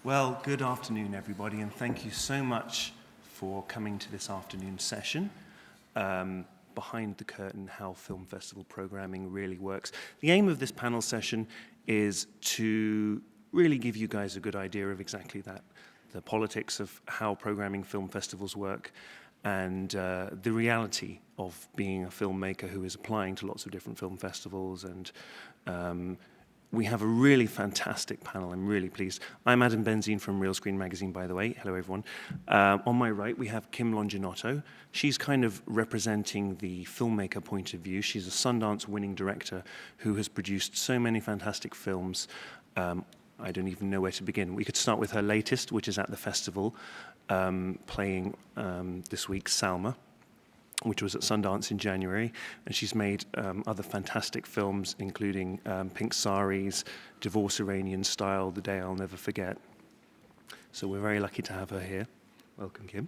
Well, good afternoon, everybody, and thank you so much for coming to this afternoon session. Behind the curtain, how film festival programming really works. The aim of this panel session is to really give you guys a good idea of exactly that, the politics of how programming film festivals work, and the reality of being a filmmaker who is applying to lots of different film festivals. And we have a really fantastic panel. I'm really pleased. I'm Adam Benzine from Real Screen Magazine, by the way. Hello, everyone. On my right, we have Kim Longinotto. She's kind of representing the filmmaker point of view. She's a Sundance-winning director who has produced so many fantastic films. I don't even know where to begin. We could start with her latest, which is at the festival, playing this week, Salma, which was at Sundance in January, and she's made other fantastic films, including Pink Saris, Divorce Iranian Style, The Day I'll Never Forget. So we're very lucky to have her here. Welcome, Kim.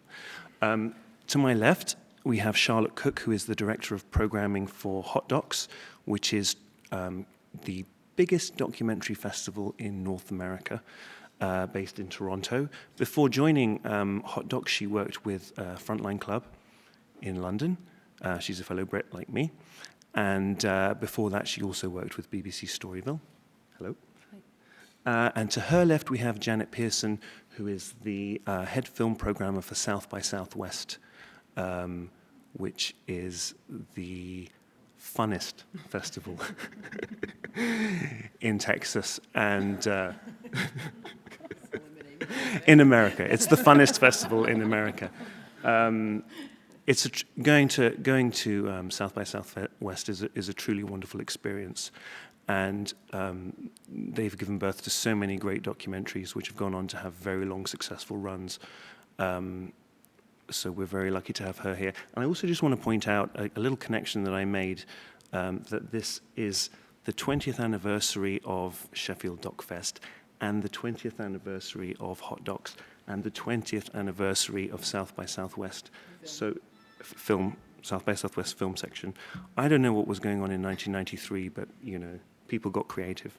To my left, we have Charlotte Cook, who is the director of programming for Hot Docs, which is the biggest documentary festival in North America, based in Toronto. Before joining Hot Docs, she worked with Frontline Club in London. She's a fellow Brit like me. And before that, she also worked with BBC Storyville. Hello. Hi. And to her left, we have Janet Pearson, who is the head film programmer for South by Southwest, which is the funnest festival in Texas and in America. It's the funnest festival in America. Going to South by Southwest is a truly wonderful experience, and they've given birth to so many great documentaries which have gone on to have very long, successful runs. So we're very lucky to have her here. And I also just want to point out a little connection that I made, that this is the 20th anniversary of Sheffield Doc Fest, and the 20th anniversary of Hot Docs, and the 20th anniversary of South by Southwest. So. South by Southwest film section. I don't know what was going on in 1993, but, you know, people got creative.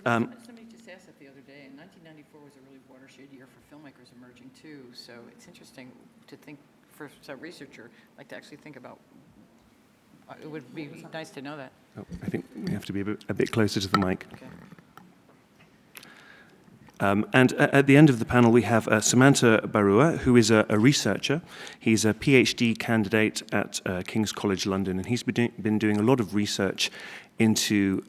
Somebody just asked that the other day, and 1994 was a really watershed year for filmmakers emerging, too. So it's interesting to think, for a researcher, like to actually think about, it would be nice to know that. Oh, I think we have to be a bit closer to the mic. Okay. And at the end of the panel, we have Samantha Barua, who is a researcher. He's a PhD candidate at King's College London, and he's been doing a lot of research into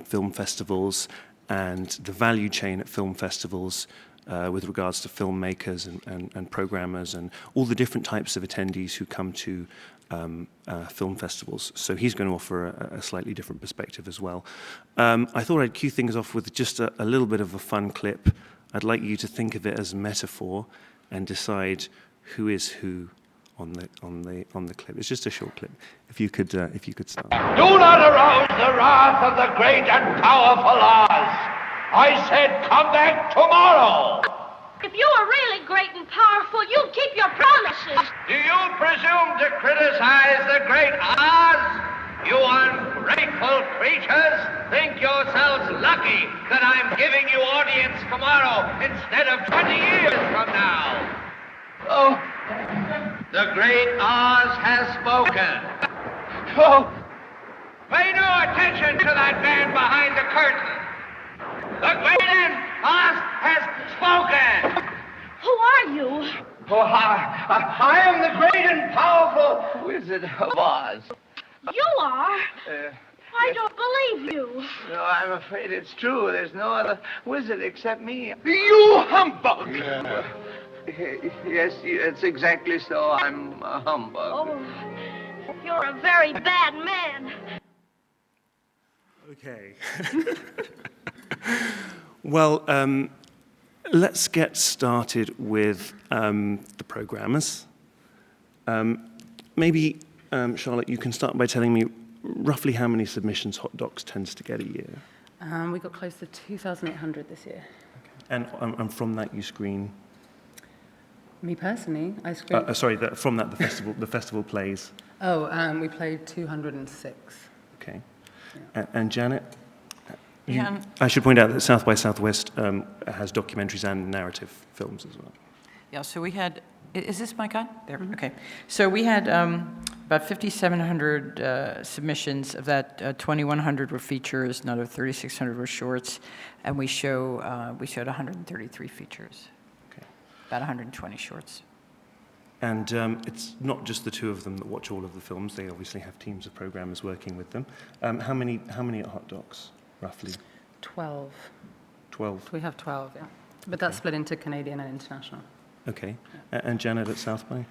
film festivals and the value chain at film festivals with regards to filmmakers and programmers and all the different types of attendees who come to film festivals. So he's going to offer a slightly different perspective as well. I thought I'd cue things off with just a little bit of a fun clip. I'd like you to think of it as metaphor and decide who is who on the clip. It's just a short clip. If you could start. Do not arouse the wrath of the great and powerful Oz. I said come back tomorrow. If you are really great and powerful, you'll keep your promises. Do you presume to criticize the great Oz? You ungrateful creatures think yourselves lucky that I'm giving you audience tomorrow instead of 20 years from now. Oh, the great Oz has spoken. Oh, pay no attention to that man behind the curtain. The great Oz has spoken. Who are you? Oh, I am the great and powerful Wizard of Oz. You are? I don't believe you. No, I'm afraid it's true. There's no other wizard except me. You humbug! Yes, it's exactly so. I'm a humbug. Oh, you're a very bad man. Okay. Well, let's get started with the programmers. Maybe, Charlotte, you can start by telling me roughly how many submissions Hot Docs tends to get a year. We got close to 2,800 this year. Okay. And from that you screen? Me personally, I screened... From that the festival plays? Oh, we played 206. Okay. Yeah. And Janet? Yeah. I should point out that South by Southwest has documentaries and narrative films as well. Yeah, so we had, is this mic on? There, okay. So we had about 5,700 submissions. Of that, 2,100 were features, another 3,600 were shorts, and we showed 133 features, Okay. about 120 shorts. And it's not just the two of them that watch all of the films. They obviously have teams of programmers working with them. How many at Hot Docs, roughly? 12. 12. We have 12, yeah. But that's split into Canadian and international. Okay. And Janet at South by?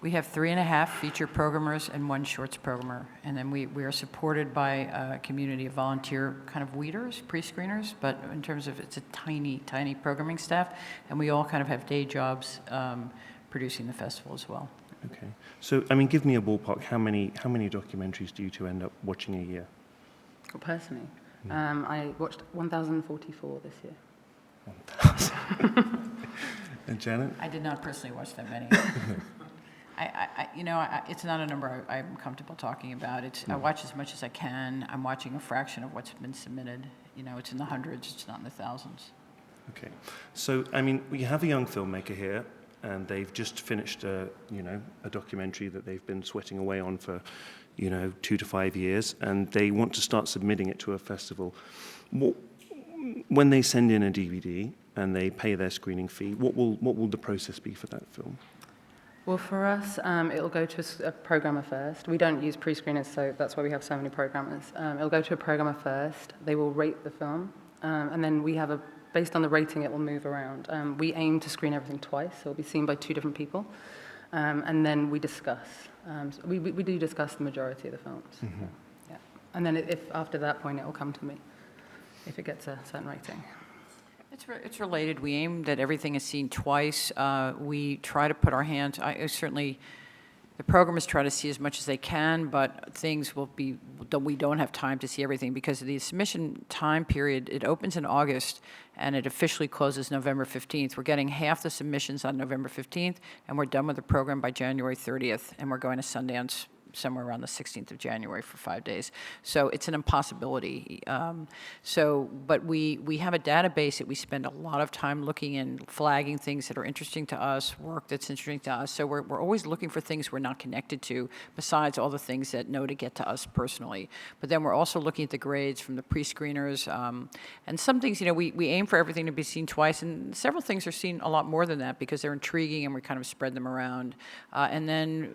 We have 3.5 feature programmers and 1 shorts programmer. And then we are supported by a community of volunteer kind of weeders, pre-screeners, but in terms of, it's a tiny, tiny programming staff. And we all kind of have day jobs producing the festival as well. Okay. So, I mean, give me a ballpark. How many documentaries do you two end up watching a year? Well, personally, I watched 1,044 this year. 1,000. And Janet? I did not personally watch that many. It's not a number I'm comfortable talking about. I watch as much as I can. I'm watching a fraction of what's been submitted. It's in the hundreds, it's not in the thousands. Okay. So, I mean, we have a young filmmaker here, and they've just finished a documentary that they've been sweating away on for, 2 to 5 years, and they want to start submitting it to a festival. When they send in a DVD and they pay their screening fee, what will the process be for that film? Well, for us, it'll go to a programmer first. We don't use pre-screeners, so that's why we have so many programmers. It'll go to a programmer first. They will rate the film, and then we have based on the rating, it will move around. We aim to screen everything twice, so it'll be seen by 2 different people, and then we discuss. So we do discuss the majority of the films. Mm-hmm. Yeah. And then if after that point, it will come to me if it gets a certain rating. It's related. We aim that everything is seen twice. We try to put our hands, certainly, the programmers try to see as much as they can, but things will be, we don't have time to see everything because of the submission time period. It opens in August, and it officially closes November 15th. We're getting half the submissions on November 15th, and we're done with the program by January 30th, and we're going to Sundance somewhere around the 16th of January for 5 days. So it's an impossibility. But we have a database that we spend a lot of time looking and flagging things that are interesting to us, work that's interesting to us. So we're always looking for things we're not connected to, besides all the things that know to get to us personally. But then we're also looking at the grades from the pre-screeners. And some things, we aim for everything to be seen twice, and several things are seen a lot more than that because they're intriguing and we kind of spread them around. And then,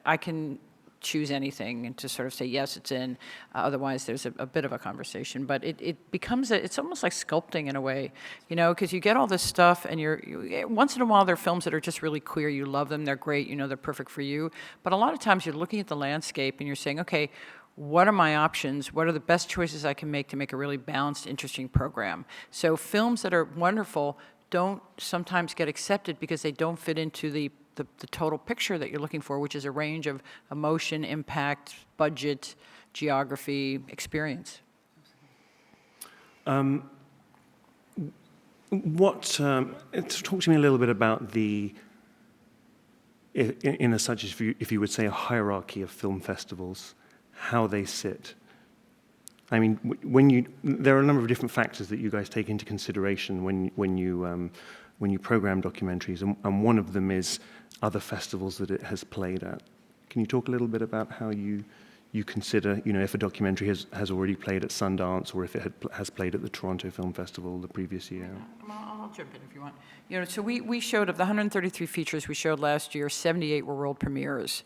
I can choose anything and to sort of say, yes, it's in. Otherwise, there's a bit of a conversation. But it becomes, it's almost like sculpting in a way, because you get all this stuff and once in a while there are films that are just really queer. You love them, they're great, they're perfect for you. But a lot of times you're looking at the landscape and you're saying, okay, what are my options? What are the best choices I can make to make a really balanced, interesting program? So films that are wonderful don't sometimes get accepted because they don't fit into the total picture that you're looking for, which is a range of emotion, impact, budget, geography, experience. Talk to me a little bit about if you would say, a hierarchy of film festivals, how they sit. I mean, there are a number of different factors that you guys take into consideration when you program documentaries, and one of them is other festivals that it has played at. Can you talk a little bit about how you consider, if a documentary has already played at Sundance, or if it has played at the Toronto Film Festival the previous year? I'll jump in if you want. So we showed, of the 133 features we showed last year, 78 were world premieres.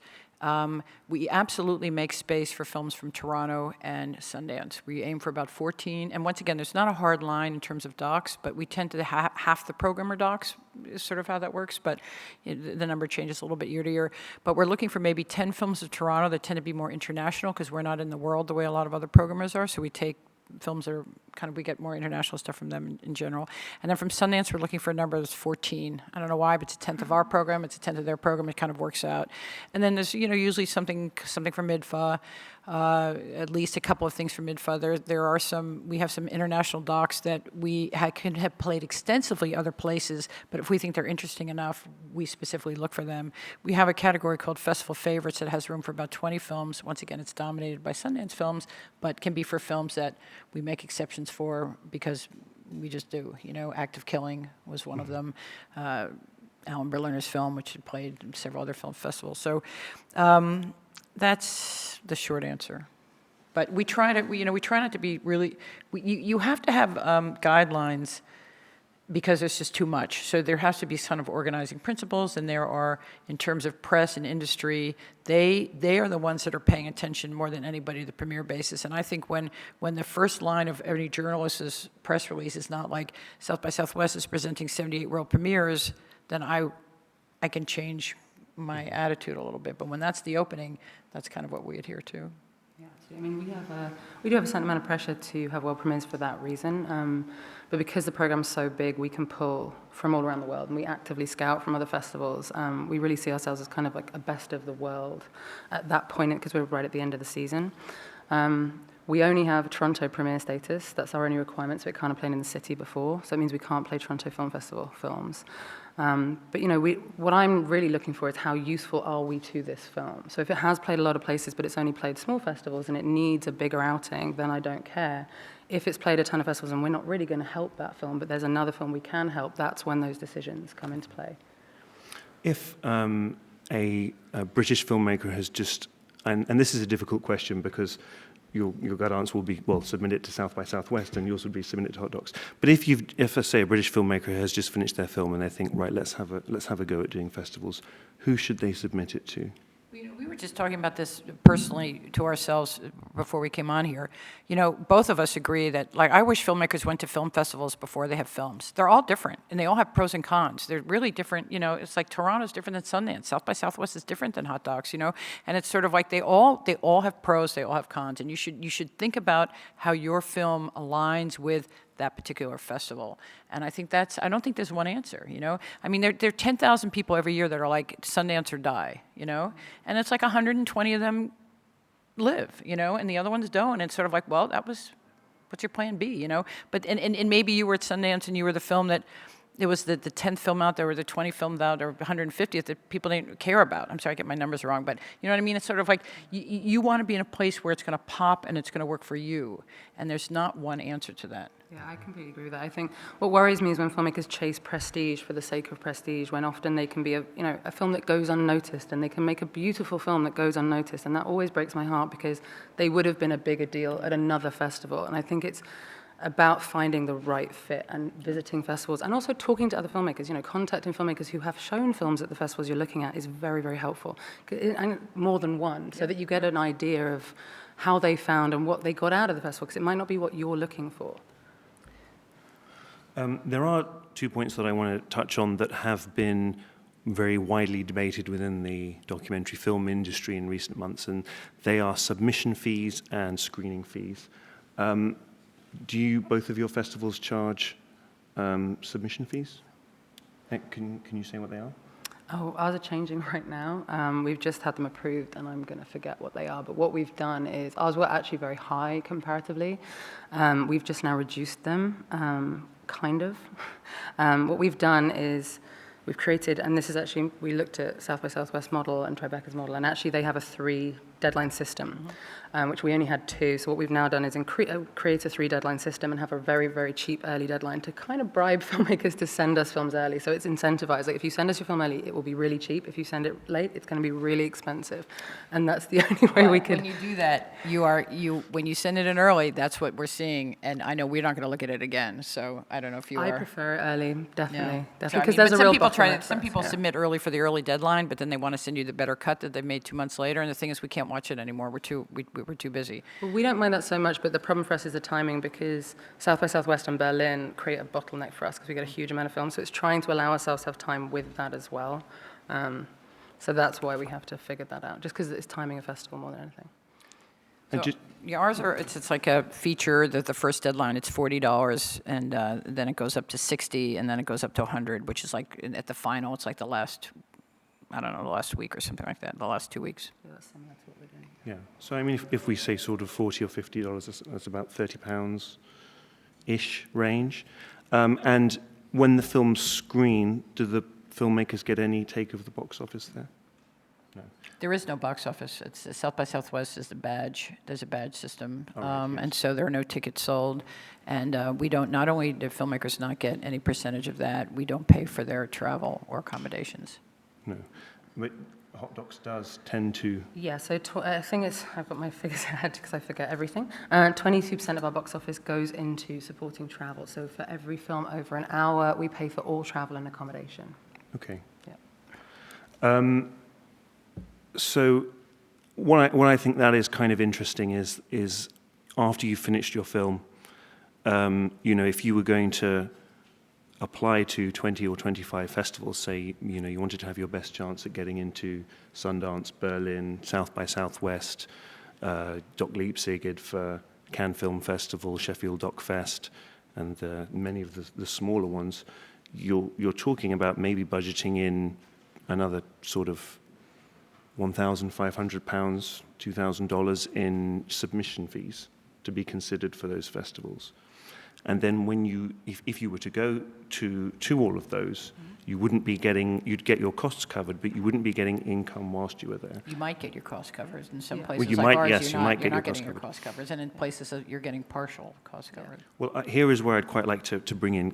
We absolutely make space for films from Toronto and Sundance. We aim for about 14. And once again, there's not a hard line in terms of docs, but we tend to half the programmer docs is sort of how that works. But the number changes a little bit year to year. But we're looking for maybe 10 films of Toronto that tend to be more international because we're not in the world the way a lot of other programmers are. So we take films that are we get more international stuff from them in general. And then from Sundance, we're looking for a number that's 14. I don't know why, but it's a 10th of our program, it's a 10th of their program, it kind of works out. And then there's, usually something from MIDFA, at least a couple of things from MIDFA. We have some international docs that we can have played extensively other places, but if we think they're interesting enough, we specifically look for them. We have a category called Festival Favorites that has room for about 20 films. Once again, it's dominated by Sundance films, but can be for films that we make exceptions for because we just do. Act of Killing was one of them. Alan Berliner's film, which had played in several other film festivals. So that's the short answer. But we try not to be really. You have to have guidelines because there's just too much. So there has to be kind of organizing principles, and there are, in terms of press and industry, they are the ones that are paying attention more than anybody to the premiere basis. And I think when the first line of any journalist's press release is not like South by Southwest is presenting 78 world premieres, then I can change my attitude a little bit. But when that's the opening, that's kind of what we adhere to. Yeah, I mean, we do have a certain amount of pressure to have world premieres for that reason. But because the program's so big, we can pull from all around the world, and we actively scout from other festivals. We really see ourselves as kind of like a best of the world at that point, because we're right at the end of the season. We only have Toronto premiere status. That's our only requirement, so it can't have played in the city before. So it means we can't play Toronto Film Festival films. But what I'm really looking for is how useful are we to this film. So if it has played a lot of places, but it's only played small festivals and it needs a bigger outing, then I don't care. If it's played a ton of festivals and we're not really going to help that film, but there's another film we can help, that's when those decisions come into play. If a British filmmaker has just, and this is a difficult question because your gut answer will be, well, submit it to South by Southwest, and yours would be submit it to Hot Docs. But if say a British filmmaker has just finished their film and they think, right, let's have a go at doing festivals, who should they submit it to? We were just talking about this personally to ourselves before we came on here. Both of us agree that, I wish filmmakers went to film festivals before they have films. They're all different, and they all have pros and cons. They're really different. It's like Toronto's different than Sundance. South by Southwest is different than Hot Docs, And it's sort of like they all have pros, they all have cons, and you should think about how your film aligns with that particular festival. And I don't think there's one answer, I mean, there are 10,000 people every year that are like Sundance or die, And it's like 120 of them live, and the other ones don't. And it's sort of like, well, what's your plan B, But, and maybe you were at Sundance and you were the film that, it was the 10th film out there, or the 20th film out, or 150th that people didn't care about. I'm sorry, I get my numbers wrong, but you know what I mean? It's sort of like you want to be in a place where it's going to pop and it's going to work for you, and there's not one answer to that. Yeah, I completely agree with that. I think what worries me is when filmmakers chase prestige for the sake of prestige, when often they can be a film that goes unnoticed, and they can make a beautiful film that goes unnoticed, and that always breaks my heart because they would have been a bigger deal at another festival. And I think it's about finding the right fit and visiting festivals and also talking to other filmmakers. Contacting filmmakers who have shown films at the festivals you're looking at is very, very helpful, and more than one, so that you get an idea of how they found and what they got out of the festival, because it might not be what you're looking for. There are 2 points that I want to touch on that have been very widely debated within the documentary film industry in recent months, and they are submission fees and screening fees. Do both of your festivals charge submission fees? Can you say what they are? Oh, ours are changing right now. We've just had them approved, and I'm going to forget what they are. But what we've done is, ours were actually very high comparatively. We've just now reduced them, kind of. What we've done is we've created, and this is actually, we looked at South by Southwest model and Tribeca's model, and actually they have a 3 deadline system, which we only had 2. So what we've now done is create a 3 deadline system and have a very, very cheap early deadline to kind of bribe filmmakers to send us films early. So it's incentivized. Like if you send us your film early, it will be really cheap. If you send it late, it's going to be really expensive. And that's the only way we could. When you do that, when you send it in early, that's what we're seeing. And I know we're not going to look at it again. So I don't know if you are. I prefer it early, definitely. Yeah. Because there's a real some people submit early for the early deadline, but then they want to send you the better cut that they made 2 months later. And the thing is, we can't watch it anymore. We're too busy. Well, we don't mind that so much, but the problem for us is the timing, because South by Southwest and Berlin create a bottleneck for us because we get a huge amount of films. So it's trying to allow ourselves to have time with that as well. So that's why we have to figure that out, just because it's timing a festival more than anything. And So, yeah, ours are, it's like a feature, that the first deadline, it's $40, and then it goes up to 60, and then it goes up to 100, which is like, at the final, it's like the last, I don't know, the last week or something like that, the last 2 weeks. Yeah, that's similar to what we're doing. yeah, so I mean, if we say sort of $40 or $50, that's about £30-ish range. And when the films screen, do the filmmakers get any take of the box office there? No. There is no box office. It's South by Southwest is the badge. There's a badge system, Oh, right, yes. and so there are no tickets sold. And we don't. Not only do filmmakers not get any percentage of that, we don't pay for their travel or accommodations. No. But Hot Docs does tend to... Yeah, so I think it's, I've got my figures ahead because I forget everything. 22% of our box office goes into supporting travel. So for every film over an hour, we pay for all travel and accommodation. Okay. Yeah. So what I think that is kind of interesting is after you've finished your film, if you were going to apply to 20 or 25 festivals, say, you wanted to have your best chance at getting into Sundance, Berlin, South by Southwest, Doc Leipzig for Cannes Film Festival, Sheffield Doc Fest, and many of the smaller ones, you're talking about maybe budgeting in another sort of £1,500, $2,000 in submission fees to be considered for those festivals. And then when if you were to go to all of those, you wouldn't be getting, you'd get your costs covered, but you wouldn't be getting income whilst you were there. You might get your cost covered in some Yeah. places Well, you like might- ours. yes, you're you not, might get you're your not cost getting your covered. cost covers, and in places that you're getting partial cost covered. Well, here is where I'd quite like to bring in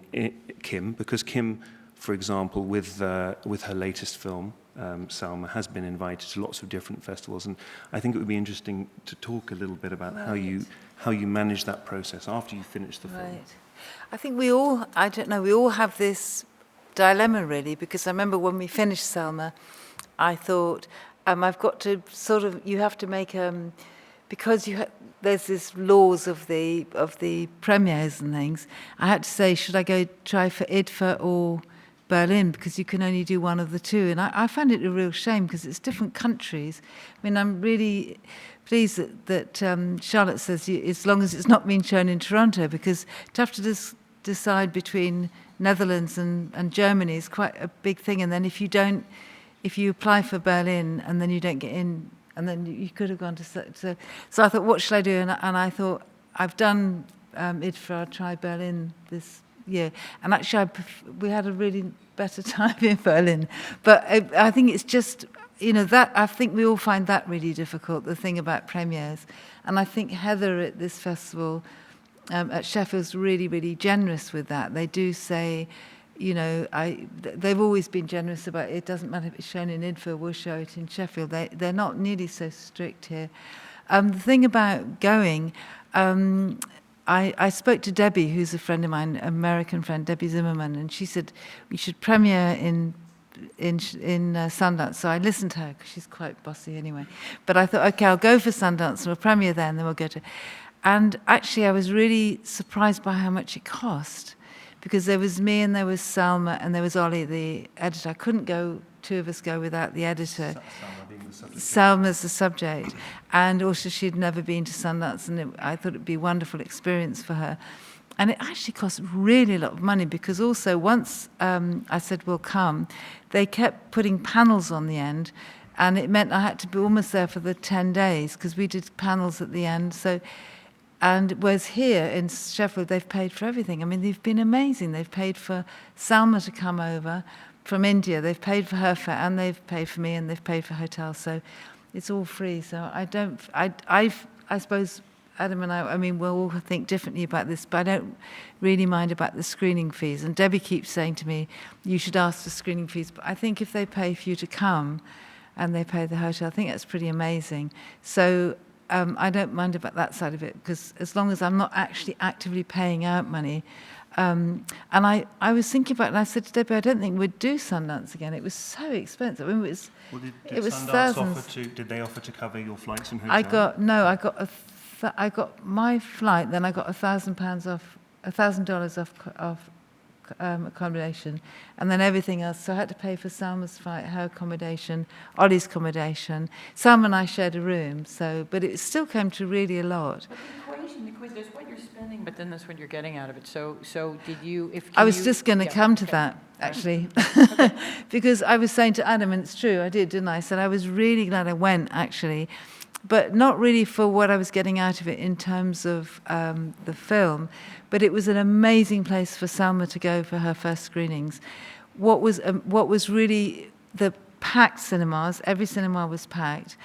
Kim, because Kim, for example, with her latest film, Salma, has been invited to lots of different festivals, and I think it would be interesting to talk a little bit about how you manage that process after you finish the film. Right. I think we all have this dilemma really, because I remember when we finished Selma, I thought, I've got to you have to make, because there's this laws of the premieres and things, I had to say, should I go try for IDFA or Berlin, because you can only do one of the two. And I find it a real shame because it's different countries. I mean, I'm really pleased that Charlotte says as long as it's not being shown in Toronto, because to have to decide between Netherlands and Germany is quite a big thing. And then if you apply for Berlin and then you don't get in, and then you could have gone to... So I thought, what should I do? And I thought, I've done IDFA, I'll try Berlin this year. And actually, we had a really better time in Berlin. But I think it's just, that I think we all find that really difficult, the thing about premieres. And I think Heather at this festival at Sheffield's really, really generous with that. They do say, they've always been generous about it. It doesn't matter if it's shown in IDFA, we'll show it in Sheffield. They're not nearly so strict here. The thing about going, I spoke to Debbie, who's a friend of mine, American friend, Debbie Zimmerman, and she said we should premiere in Sundance. So I listened to her because she's quite bossy anyway. But I thought, okay, I'll go for Sundance and we'll premiere there, and then we'll go to. And actually, I was really surprised by how much it cost, because there was me and there was Salma and there was Ollie, the editor. I couldn't go. Two of us go without the editor. Salma being the subject. Salma's the subject, and also she'd never been to Sundance, and I thought it'd be a wonderful experience for her. And it actually cost really a lot of money, because also once I said, we'll come, they kept putting panels on the end, and it meant I had to be almost there for the 10 days, because we did panels at the end. And whereas here in Sheffield, they've paid for everything. I mean, they've been amazing. They've paid for Salma to come over from India. They've paid for her fare, and they've paid for me, and they've paid for hotels. So it's all free. So I suppose Adam and I mean, we'll all think differently about this, but I don't really mind about the screening fees. And Debbie keeps saying to me, you should ask for screening fees. But I think if they pay for you to come and they pay the hotel, I think that's pretty amazing. So I don't mind about that side of it, because as long as I'm not actually actively paying out money. And I was thinking about it, and I said to Debbie, I don't think we'd do Sundance again. It was so expensive. I mean, it was Sundance thousands. did they offer to cover your flights and hotel? I got my flight, then I got £1,000 off, $1,000 off accommodation, and then everything else. So I had to pay for Salma's flight, her accommodation, Ollie's accommodation. Salma and I shared a room, but it still came to really a lot. But the equation, there's what you're spending, but then there's what you're getting out of it. So did you, I was just going to come to that, actually, because I was saying to Adam, and it's true, I did, didn't I? I said I was really glad I went, actually, but not really for what I was getting out of it in terms of the film, but it was an amazing place for Salma to go for her first screenings. What was really the packed cinemas, every cinema was packed.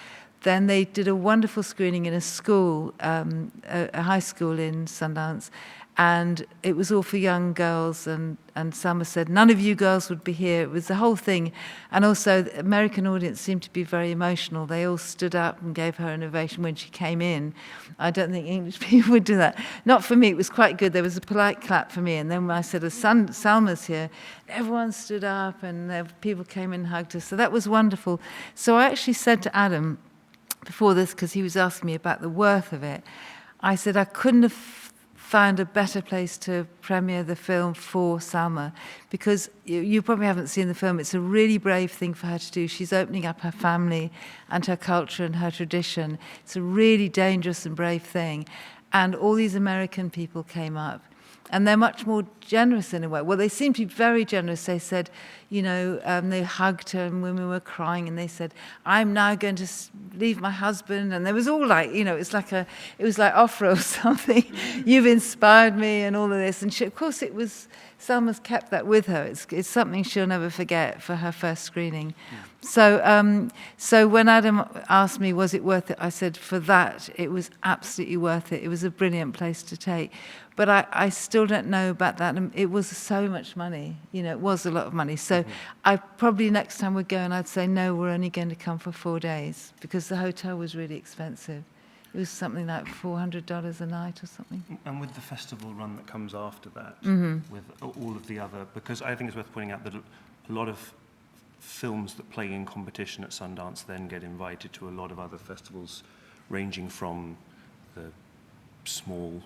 Then they did a wonderful screening in a school, a high school in Sundance, and it was all for young girls, and Salma said, none of you girls would be here. It was the whole thing. And also, the American audience seemed to be very emotional. They all stood up and gave her an ovation when she came in. I don't think English people would do that. Not for me, it was quite good. There was a polite clap for me, and then when I said, Salma's here, everyone stood up, and people came and hugged her. So that was wonderful. So I actually said to Adam, before this, because he was asking me about the worth of it, I said I couldn't have found a better place to premiere the film for Salma, because you probably haven't seen the film. It's a really brave thing for her to do. She's opening up her family and her culture and her tradition. It's a really dangerous and brave thing. And all these American people came up. And they're much more generous in a way. Well, they seemed to be very generous. They said, they hugged her, and women were crying, and they said, I'm now going to leave my husband. And there was all like, it was like opera or something. You've inspired me and all of this. And of course, Salma's kept that with her. It's something she'll never forget for her first screening. Yeah. So when Adam asked me, was it worth it? I said, for that, it was absolutely worth it. It was a brilliant place to take. But I still don't know about that. It was so much money. It was a lot of money. So I probably next time would go and I'd say, no, we're only going to come for 4 days, because the hotel was really expensive. It was something like $400 a night or something. And with the festival run that comes after that, with all of the other, because I think it's worth pointing out that a lot of films that play in competition at Sundance then get invited to a lot of other festivals, ranging from the small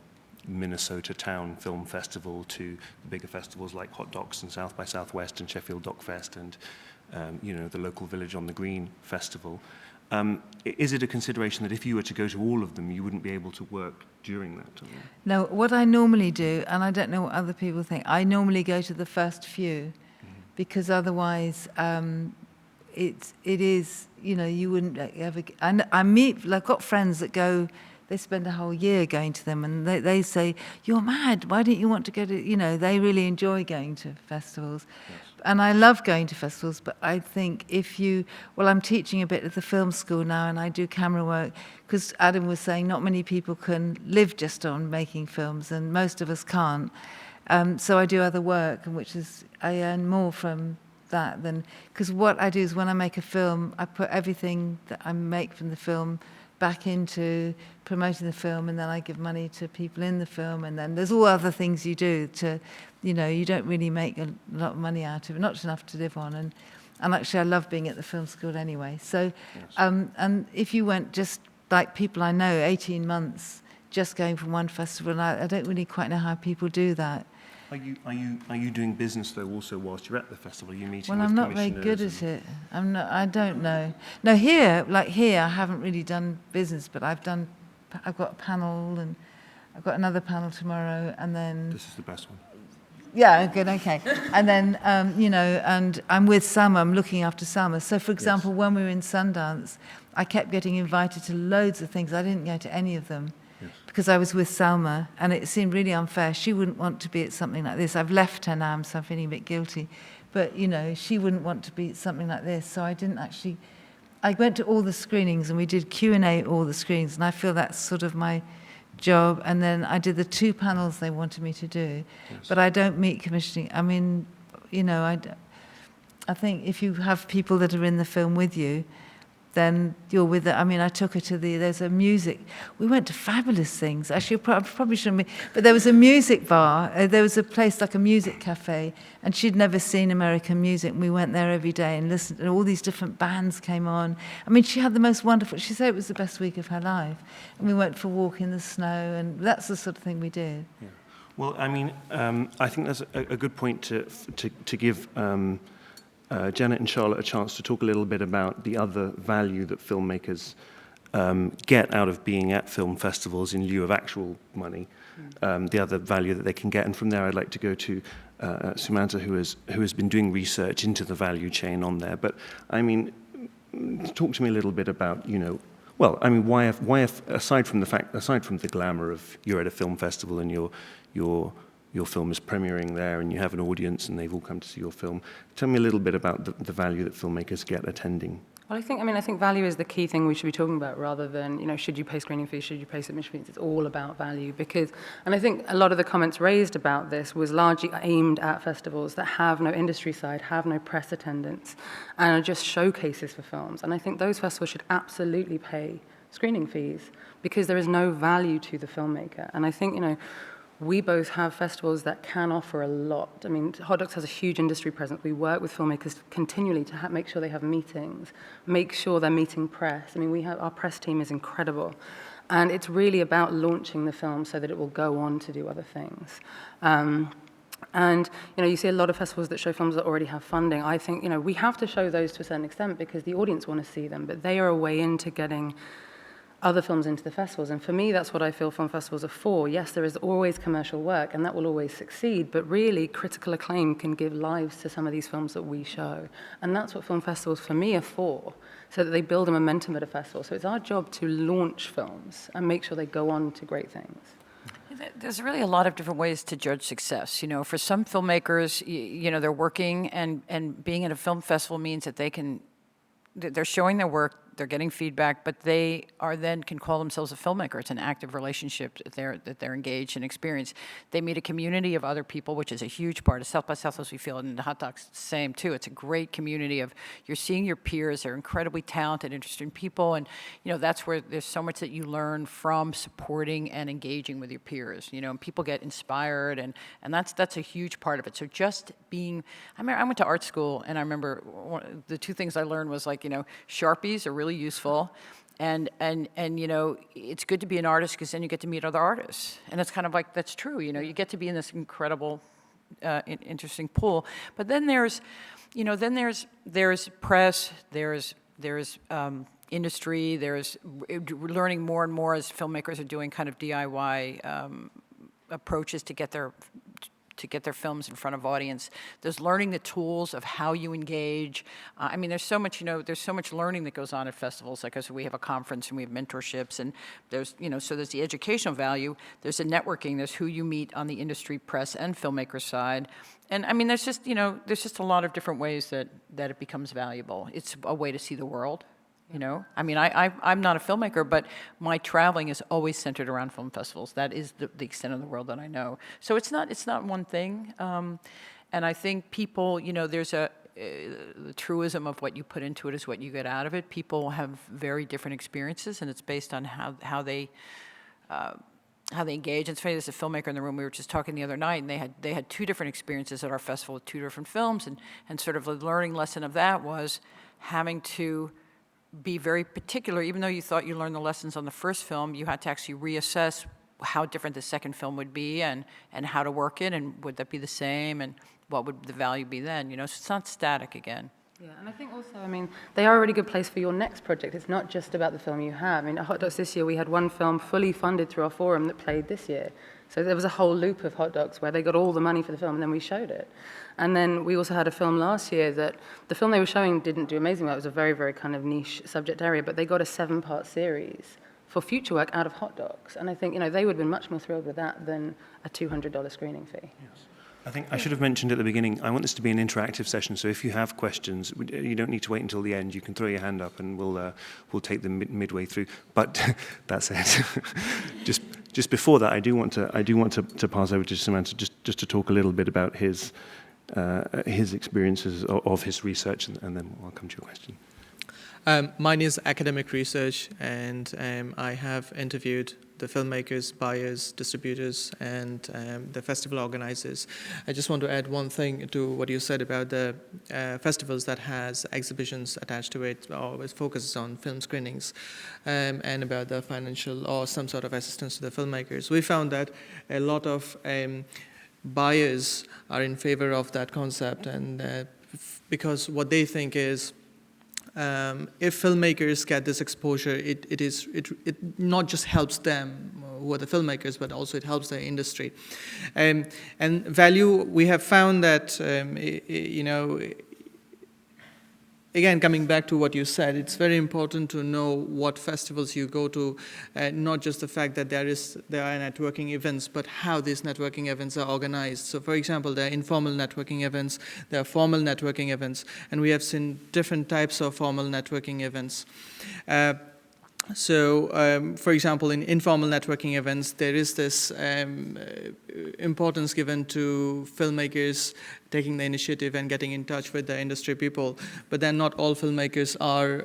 Minnesota Town Film Festival to the bigger festivals like Hot Docs and South by Southwest and Sheffield Doc Fest and the local Village on the Green Festival. Is it a consideration that if you were to go to all of them, you wouldn't be able to work during that time? No, what I normally do, and I don't know what other people think, I normally go to the first few, because otherwise it is, you wouldn't ever... And I've got friends that go... They spend a whole year going to them, and they say, you're mad, why don't you want to go to, they really enjoy going to festivals. Yes. And I love going to festivals, but I think I'm teaching a bit at the film school now, and I do camera work, because Adam was saying not many people can live just on making films, and most of us can't. So I do other work, which is, I earn more from that than, because what I do is when I make a film, I put everything that I make from the film back into promoting the film, and then I give money to people in the film, and then there's all other things you do to, you don't really make a lot of money out of it, not enough to live on, and actually I love being at the film school anyway. So, yes. And if you went just like people I know, 18 months, just going from one festival, and I don't really quite know how people do that. Are you doing business though also whilst you're at the festival? Are you meeting Well, with I'm not very good at it. I don't know. No, here I haven't really done business, but I've got a panel, and I've got another panel tomorrow, and then... This is the best one. Yeah, good, okay. And then, and I'm with Salma, I'm looking after Salma. So, for example, when we were in Sundance, I kept getting invited to loads of things. I didn't go to any of them. Yes. Because I was with Salma, and it seemed really unfair. She wouldn't want to be at something like this. I've left her now, so I'm feeling a bit guilty. But, she wouldn't want to be at something like this. So I didn't actually... I went to all the screenings, and we did Q&A at all the screenings, and I feel that's sort of my job. And then I did the 2 panels they wanted me to do. Yes. But I don't meet commissioning. I mean, I think if you have people that are in the film with you, then you're with it. I mean, I took her to there's a music, we went to fabulous things. Actually, I probably shouldn't be, but there was a music bar, there was a place like a music cafe, and she'd never seen American music, and we went there every day and listened, and all these different bands came on. I mean, she had the most wonderful, she said it was the best week of her life. And we went for a walk in the snow, and that's the sort of thing we did. Yeah. Well, I mean, I think that's a good point to give Janet and Charlotte a chance to talk a little bit about the other value that filmmakers get out of being at film festivals in lieu of actual money, the other value that they can get. And from there, I'd like to go to Sumanta, who has been doing research into the value chain on there. But I mean, talk to me a little bit about, well, I mean, why aside from the glamour of you're at a film festival and your film is premiering there and you have an audience and they've all come to see your film, tell me a little bit about the value that filmmakers get attending. Well, I think value is the key thing we should be talking about, rather than, should you pay screening fees, should you pay submission fees? It's all about value, and I think a lot of the comments raised about this was largely aimed at festivals that have no industry side, have no press attendance, and are just showcases for films. And I think those festivals should absolutely pay screening fees, because there is no value to the filmmaker. And I think, we both have festivals that can offer a lot. I mean, Hot Docs has a huge industry presence. We work with filmmakers continually to make sure they have meetings, make sure they're meeting press. I mean, our press team is incredible. And it's really about launching the film so that it will go on to do other things. And, you see a lot of festivals that show films that already have funding. I think, we have to show those to a certain extent because the audience want to see them, but they are a way into getting other films into the festivals. And for me, that's what I feel film festivals are for. Yes, there is always commercial work, and that will always succeed, but really, critical acclaim can give lives to some of these films that we show. And that's what film festivals, for me, are for, so that they build a momentum at a festival. So it's our job to launch films and make sure they go on to great things. There's really a lot of different ways to judge success. For some filmmakers, they're working, and being at a film festival means that they're showing their work, they're getting feedback, but they can call themselves a filmmaker. It's an active relationship that they're engaged and experience. They meet a community of other people, which is a huge part of South by Southwest. We feel, and the Hot Docs the same too. It's a great community of, you're seeing your peers. They're incredibly talented, interesting people, and that's where there's so much that you learn from supporting and engaging with your peers. And people get inspired, and that's a huge part of it. So just being, I went to art school, and I remember the two things I learned was Sharpies are really useful, and it's good to be an artist because then you get to meet other artists, and it's kind of that's true. You get to be in this incredible, interesting pool. But then there's press, there's industry, there's learning more and more as filmmakers are doing kind of DIY approaches to get their films in front of audience. There's learning the tools of how you engage. There's so much, there's so much learning that goes on at festivals. Like I said, we have a conference and we have mentorships, and there's, so there's the educational value. There's the networking. There's who you meet on the industry, press, and filmmaker side. And there's just, a lot of different ways that it becomes valuable. It's a way to see the world. I'm not a filmmaker, but my traveling is always centered around film festivals. That is the extent of the world that I know. So it's not one thing. And I think people, there's the truism of what you put into it is what you get out of it. People have very different experiences, and it's based on how they engage. It's funny, there's a filmmaker in the room. We were just talking the other night, and they had two different experiences at our festival with two different films, and sort of the learning lesson of that was having to be very particular. Even though you thought you learned the lessons on the first film, you had to actually reassess how different the second film would be, and how to work it, and would that be the same, and what would the value be then? So it's not static again. Yeah, and I think also, they are a really good place for your next project. It's not just about the film you have. At Hot Docs this year, we had one film fully funded through our forum that played this year. So there was a whole loop of Hot Docs where they got all the money for the film, and then we showed it. And then we also had a film last year that the film they were showing didn't do amazing well. It was a very, very kind of niche subject area, but they got a 7-part series for future work out of Hot Docs. And I think, they would have been much more thrilled with that than a $200 screening fee. Yes. I think I should have mentioned at the beginning, I want this to be an interactive session, so if you have questions, you don't need to wait until the end. You can throw your hand up and we'll take them midway through. But that's it. Just before that, I do want to pass over to Samantha just to talk a little bit about his experiences of his research, and then I'll come to your question. Mine is academic research, and I have interviewed the filmmakers, buyers, distributors, and the festival organizers. I just want to add one thing to what you said about the festivals that has exhibitions attached to it, or it focuses on film screenings, and about the financial or some sort of assistance to the filmmakers. We found that a lot of buyers are in favor of that concept, and because what they think is, if filmmakers get this exposure, it not just helps them, who are the filmmakers, but also it helps the industry. And value, we have found that, again, coming back to what you said, it's very important to know what festivals you go to, not just the fact that there are networking events, but how these networking events are organized. So, for example, there are informal networking events, there are formal networking events, and we have seen different types of formal networking events. For example, in informal networking events, there is this importance given to filmmakers taking the initiative and getting in touch with the industry people. But then not all filmmakers are,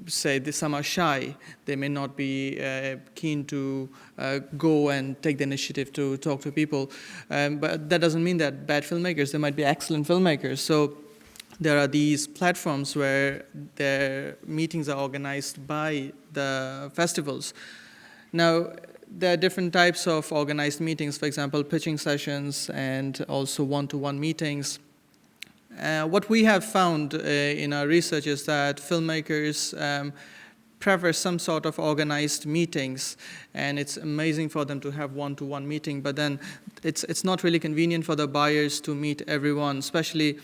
some are shy. They may not be keen to go and take the initiative to talk to people. But that doesn't mean that bad filmmakers. They might be excellent filmmakers. So there are these platforms where their meetings are organized by the festivals. Now, there are different types of organized meetings, for example, pitching sessions and also one-to-one meetings. What we have found in our research is that filmmakers prefer some sort of organized meetings, and it's amazing for them to have one-to-one meeting, but then it's not really convenient for the buyers to meet everyone, especially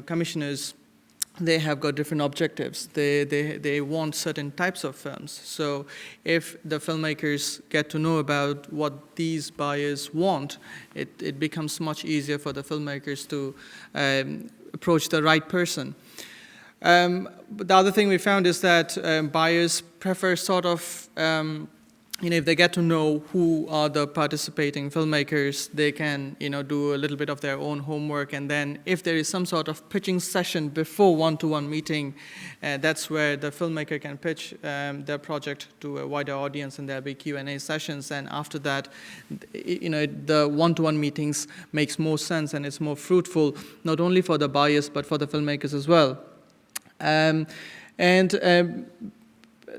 commissioners. They have got different objectives. They want certain types of films. So if the filmmakers get to know about what these buyers want, it becomes much easier for the filmmakers to approach the right person. But the other thing we found is that buyers prefer sort of, if they get to know who are the participating filmmakers, they can, do a little bit of their own homework. And then if there is some sort of pitching session before one-to-one meeting, that's where the filmmaker can pitch their project to a wider audience, and there'll be Q&A sessions. And after that, the one-to-one meetings makes more sense, and it's more fruitful, not only for the buyers, but for the filmmakers as well.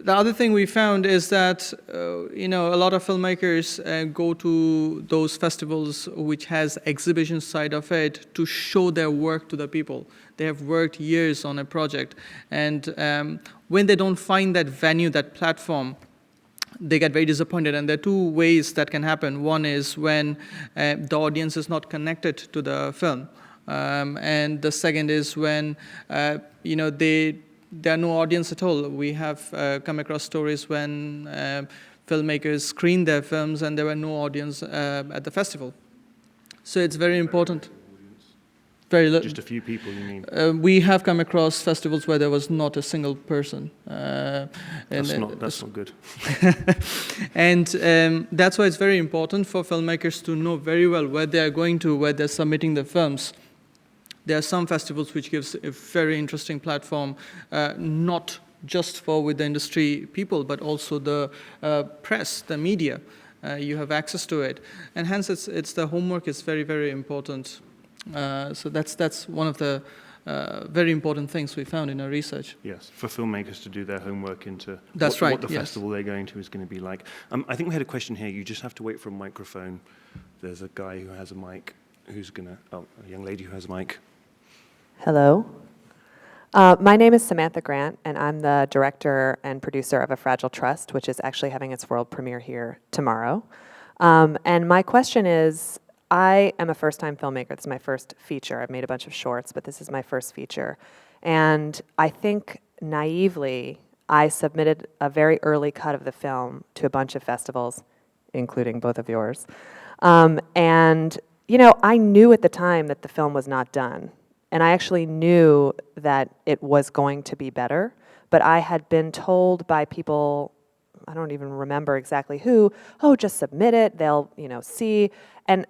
The other thing we found is that, a lot of filmmakers go to those festivals which has exhibition side of it to show their work to the people. They have worked years on a project. And when they don't find that venue, that platform, they get very disappointed. And there are two ways that can happen. One is when the audience is not connected to the film. And the second is when, there are no audience at all. We have come across stories when filmmakers screened their films and there were no audience at the festival. So it's very important. Just a few people, you mean? We have come across festivals where there was not a single person. That's not good. And that's why it's very important for filmmakers to know very well where they are going to, where they're submitting their films. There are some festivals which gives a very interesting platform, not just with the industry people, but also the press, the media. You have access to it, and hence it's the homework is very, very important. So that's one of the very important things we found in our research. Yes, for filmmakers to do their homework into what the festival they're going to is going to be like. I think we had a question here. You just have to wait for a microphone. There's a guy who has a mic a young lady who has a mic. Hello. My name is Samantha Grant, and I'm the director and producer of A Fragile Trust, which is actually having its world premiere here tomorrow. And my question is, I am a first-time filmmaker. This is my first feature. I've made a bunch of shorts, but this is my first feature. And I think naively, I submitted a very early cut of the film to a bunch of festivals, including both of yours. And, I knew at the time that the film was not done. And I actually knew that it was going to be better, but I had been told by people, I don't even remember exactly who, just submit it, they'll, see. And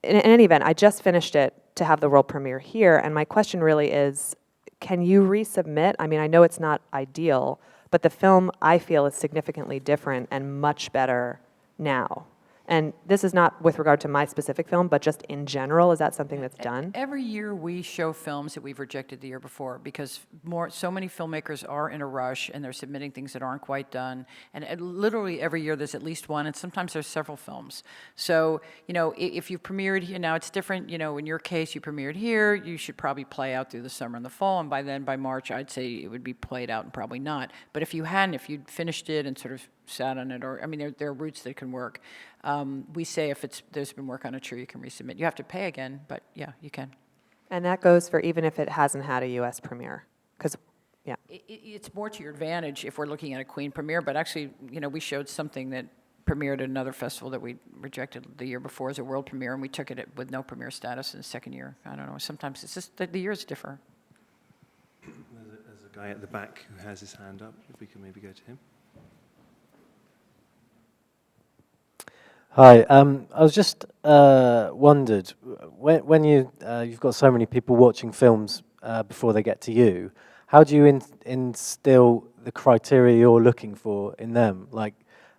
in any event, I just finished it to have the world premiere here, and my question really is, can you resubmit? I mean, I know it's not ideal, But the film, I feel, is significantly different and much better now. And this is not with regard to my specific film, but just in general, is that something that's done? Every year we show films that we've rejected the year before because so many filmmakers are in a rush and they're submitting things that aren't quite done. And literally every year there's at least one, and sometimes there's several films. So, if you premiered here, now it's different, in your case you premiered here, you should probably play out through the summer and the fall, and by March I'd say it would be played out and probably not. But if you'd finished it and sort of sat on it, or, there are routes that can work. We say if there's been work on it, sure, you can resubmit. You have to pay again, but yeah, you can. And that goes for even if it hasn't had a U.S. premiere, because, yeah. It's more to your advantage if we're looking at a Queen premiere, but actually, we showed something that premiered at another festival that we rejected the year before as a world premiere, and we took it with no premiere status in the second year. I don't know, sometimes it's just the years differ. There's a guy at the back who has his hand up, if we can maybe go to him. Hi, I was just wondered, when you've got so many people watching films before they get to you, how do you instill the criteria you're looking for in them? Like,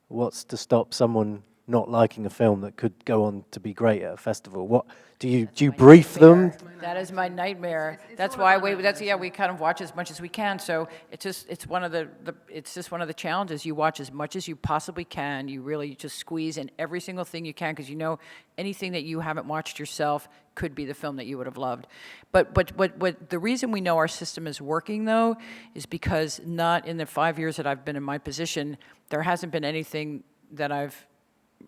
what's to stop someone not liking a film that could go on to be great at a festival? What do you brief them? That is my nightmare. That's why we kind of watch as much as we can. So it's just one of the challenges. You watch as much as you possibly can. You really just squeeze in every single thing you can, because anything that you haven't watched yourself could be the film that you would have loved. But what the reason we know our system is working, though, is because not in the 5 years that I've been in my position, there hasn't been anything that I've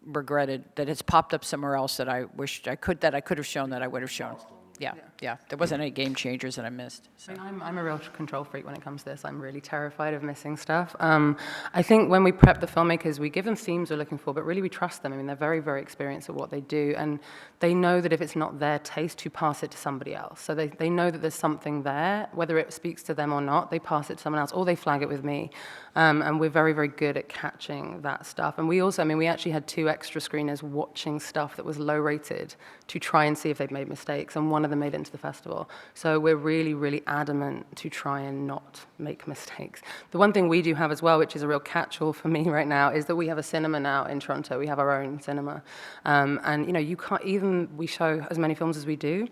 regretted that has popped up somewhere else that I wished I could have shown, that I would have shown. Yeah. There wasn't any game changers that I missed. So. I'm a real control freak when it comes to this. I'm really terrified of missing stuff. I think when we prep the filmmakers, we give them themes we're looking for, but really we trust them. They're very, very experienced at what they do, and they know that if it's not their taste, to pass it to somebody else. So they know that there's something there, whether it speaks to them or not, they pass it to someone else, or they flag it with me. And we're very, very good at catching that stuff. And we also, we actually had 2 extra screeners watching stuff that was low rated to try and see if they'd made mistakes, and one of them made it into the festival. So we're really, really adamant to try and not make mistakes. The one thing we do have as well, which is a real catch-all for me right now, is that we have a cinema now in Toronto. We have our own cinema. And you can't, even we show as many films as we do,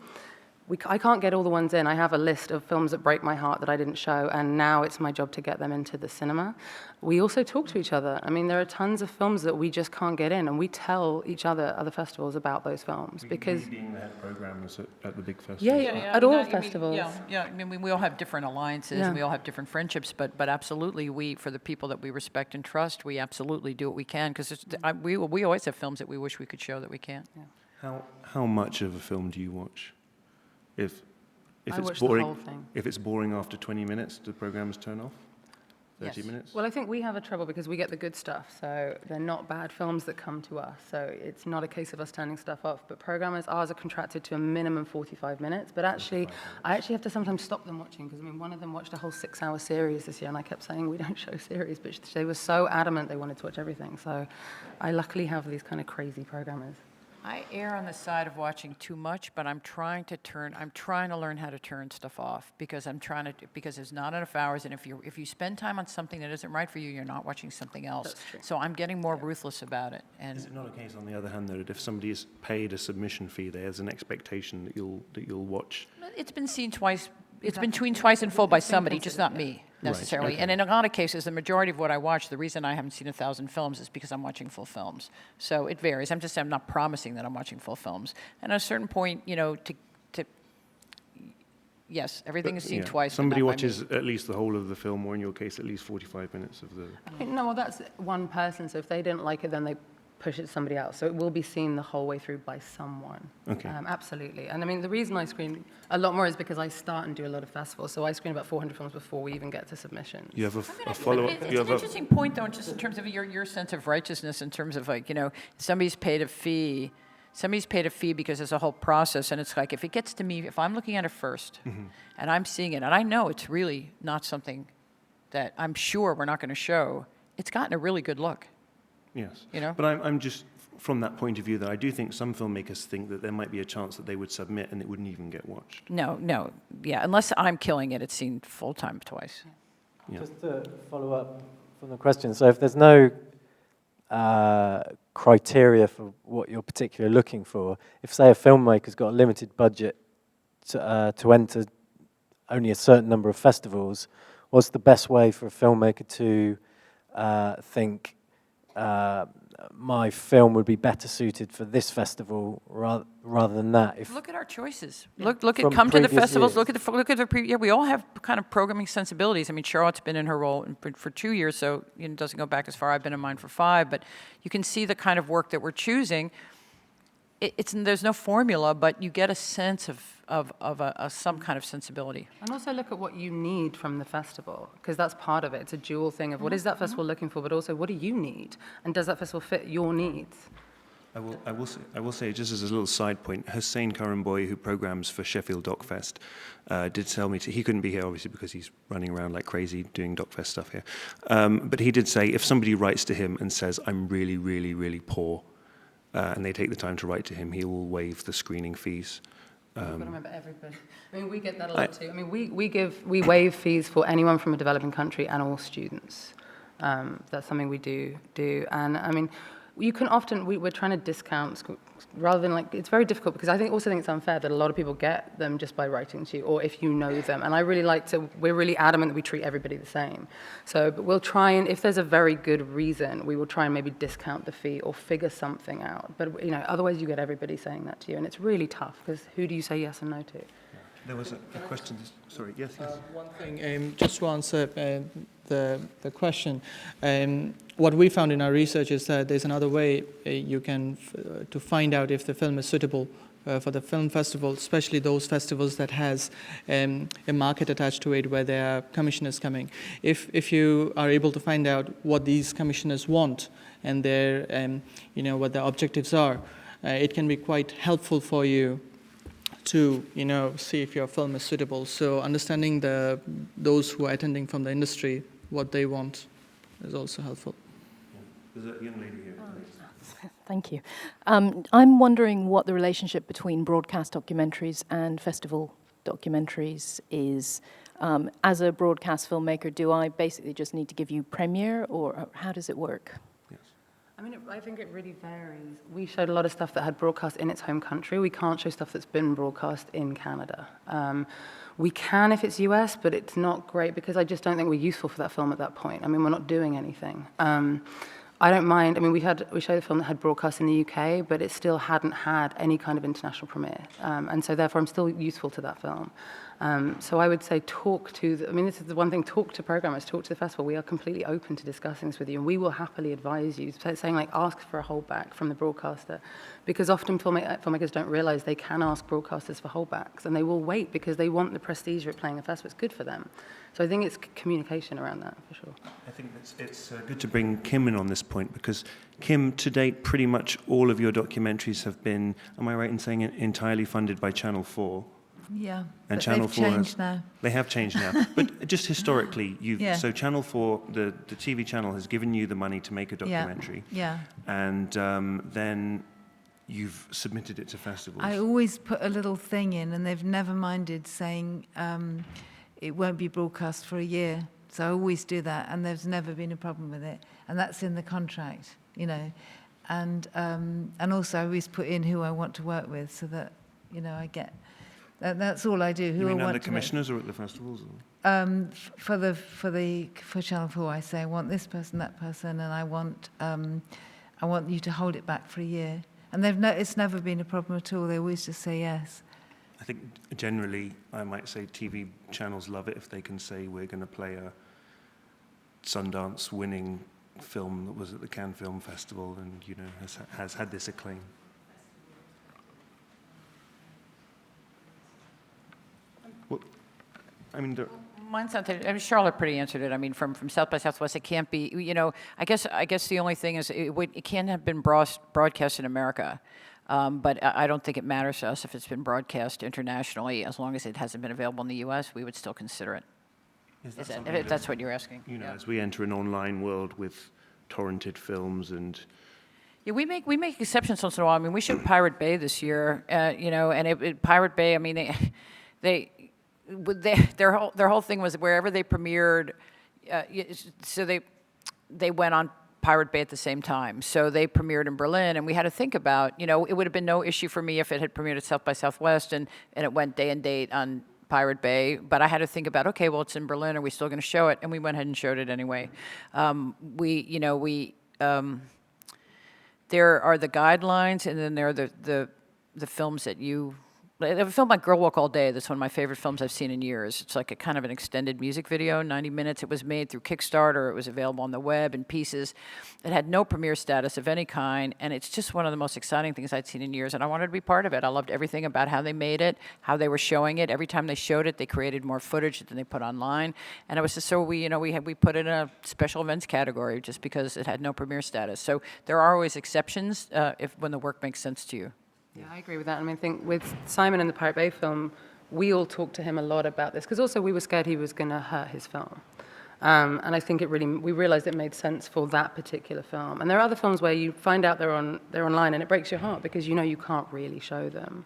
I can't get all the ones in. I have a list of films that break my heart that I didn't show, and now it's my job to get them into the cinema. We also talk to each other. There are tons of films that we just can't get in, and we tell each other, other festivals, about those films. Because being the head programmers at the big festivals. Yeah, at all festivals. We all have different alliances, and we all have different friendships, but absolutely, for the people that we respect and trust, we absolutely do what we can, because we always have films that we wish we could show that we can't. Yeah. How much of a film do you watch? If I it's watch boring, the whole thing. If it's boring after 20 minutes, do programmers turn off? 30 minutes? Well, I think we have a trouble because we get the good stuff, so they're not bad films that come to us, so it's not a case of us turning stuff off. But programmers, ours are contracted to a minimum 45 minutes, but actually, I actually have to sometimes stop them watching, because one of them watched a whole 6-hour series this year, and I kept saying, we don't show series, but they were so adamant they wanted to watch everything, so I luckily have these kind of crazy programmers. I err on the side of watching too much, but I'm trying to learn how to turn stuff off, because because there's not enough hours, and if you spend time on something that isn't right for you, you're not watching something else. That's true. So I'm getting more ruthless about it. And is it not a case, on the other hand, that if somebody is paid a submission fee, there's an expectation that you'll watch? It's been seen twice. It's been seen twice in full by somebody, just not me, necessarily. Right, okay. And in a lot of cases, the majority of what I watch, the reason I haven't seen 1,000 films is because I'm watching full films. So it varies. I'm not promising that I'm watching full films. And at a certain point, yes, everything is seen twice. Somebody watches at least the whole of the film, or in your case, at least 45 minutes of the... No, that's one person, so if they didn't like it, then they push it to somebody else. So it will be seen the whole way through by someone. Okay. Absolutely. And the reason I screen a lot more is because I start and do a lot of festivals. So I screen about 400 films before we even get to submissions. You have a follow-up? It's an interesting point, though, just in terms of your sense of righteousness, in terms of somebody's paid a fee because there's a whole process, and it's like, if it gets to me, if I'm looking at it first, and I'm seeing it, and I know it's really not something that I'm sure we're not going to show, it's gotten a really good look. Yes. But I'm just, from that point of view, that I do think some filmmakers think that there might be a chance that they would submit and it wouldn't even get watched. No, yeah, unless I'm killing it, it's seen full-time twice. Yeah. Just to follow up from the question, so if there's no criteria for what you're particularly looking for, if, say, a filmmaker's got a limited budget to enter only a certain number of festivals, what's the best way for a filmmaker to think my film would be better suited for this festival rather than that? If Look at our choices. Yeah. Look at From come to the previous festivals. years. Look at the yeah. We all have kind of programming sensibilities. I mean, Charlotte's been in her role for 2 years, so it doesn't go back as far. I've been in mine for 5, but you can see the kind of work that we're choosing. There's no formula, but you get a sense of some kind of sensibility. And also look at what you need from the festival, because that's part of it. It's a dual thing of what is that festival looking for, but also what do you need? And does that festival fit your needs? I will say, just as a little side point, Hussein Karimboy, who programs for Sheffield DocFest, did tell me he couldn't be here, obviously, because he's running around like crazy doing DocFest stuff here. But he did say if somebody writes to him and says, I'm really, really, really poor, and they take the time to write to him, he will waive the screening fees. You've got to remember everybody. I mean, we get that a lot too. I mean, we waive fees for anyone from a developing country and all students. That's something we do. And I mean, you can often, we're trying to discount rather than like, it's very difficult because I also think it's unfair that a lot of people get them just by writing to you or if you know them. And I really we're really adamant that we treat everybody the same. So, but we'll try and, if there's a very good reason, we will try and maybe discount the fee or figure something out. But, otherwise you get everybody saying that to you. And it's really tough because who do you say yes and no to? There was a question. Sorry, yes. One thing, just to answer the question, what we found in our research is that there's another way you can to find out if the film is suitable for the film festival, especially those festivals that has a market attached to it where there are commissioners coming. If you are able to find out what these commissioners want and their what their objectives are, it can be quite helpful for you to see if your film is suitable. So understanding those who are attending from the industry, what they want, is also helpful. There's a young lady here. Thank you. I'm wondering what the relationship between broadcast documentaries and festival documentaries is. As a broadcast filmmaker, do I basically just need to give you premiere, or how does it work? I mean, I think it really varies. We showed a lot of stuff that had broadcast in its home country. We can't show stuff that's been broadcast in Canada. We can if it's US, but it's not great because I just don't think we're useful for that film at that point. I mean, we're not doing anything. I don't mind. I mean, we showed a film that had broadcast in the UK, but it still hadn't had any kind of international premiere. And so therefore, I'm still useful to that film. So I would say this is the one thing, talk to programmers, talk to the festival. We are completely open to discussing this with you, and we will happily advise you, saying like, ask for a holdback from the broadcaster, because often filmmakers don't realize they can ask broadcasters for holdbacks, and they will wait because they want the prestige of playing a festival. It's good for them. So I think it's communication around that, for sure. I think it's good to bring Kim in on this point, because Kim, to date, pretty much all of your documentaries have been, am I right in saying it, entirely funded by Channel 4? Yeah, and but Channel they've 4 changed now. They have changed now. But just historically, so Channel 4, the TV channel, has given you the money to make a documentary. Yeah. And then you've submitted it to festivals. I always put a little thing in, and they've never minded saying it won't be broadcast for a year. So I always do that, and there's never been a problem with it. And that's in the contract, And also I always put in who I want to work with, so that I get. That's all I do. Who you mean I want at the commissioners or at the festivals? For Channel 4, I say I want this person, that person, and I want you to hold it back for a year. And it's never been a problem at all. They always just say yes. I think generally, I might say TV channels love it if they can say we're going to play a Sundance-winning film that was at the Cannes Film Festival and has had this acclaim. Well, I mean, mine's not that. I mean, Charlotte pretty answered it. I mean, from South by Southwest, it can't be. I guess the only thing is it can't have been broadcast in America, but I don't think it matters to us if it's been broadcast internationally. As long as it hasn't been available in the U.S., we would still consider it. If that's what you're asking. As we enter an online world with torrented films and. Yeah, we make exceptions once in a while. I mean, we showed Pirate Bay this year. And Pirate Bay. I mean, their whole thing was wherever they premiered so they went on Pirate Bay at the same time. So they premiered in Berlin, and we had to think about, it would have been no issue for me if it had premiered at South by Southwest and it went day and date on Pirate Bay, but I had to think about, okay, well, it's in Berlin, are we still going to show it? And we went ahead and showed it anyway. There are the guidelines, and then there are the films that you. A film like Girl Walk All Day, that's one of my favorite films I've seen in years. It's like a kind of an extended music video, 90 minutes. It was made through Kickstarter. It was available on the web in pieces. It had no premiere status of any kind, and it's just one of the most exciting things I'd seen in years, and I wanted to be part of it. I loved everything about how they made it, how they were showing it. Every time they showed it, they created more footage than they put online, and it was just so we put it in a special events category just because it had no premiere status. So there are always exceptions when the work makes sense to you. Yeah, I agree with that. I mean, I think with Simon and the Pirate Bay film, we all talked to him a lot about this, because also we were scared he was going to hurt his film. And I think we realized it made sense for that particular film. And there are other films where you find out they're online, and it breaks your heart because you can't really show them.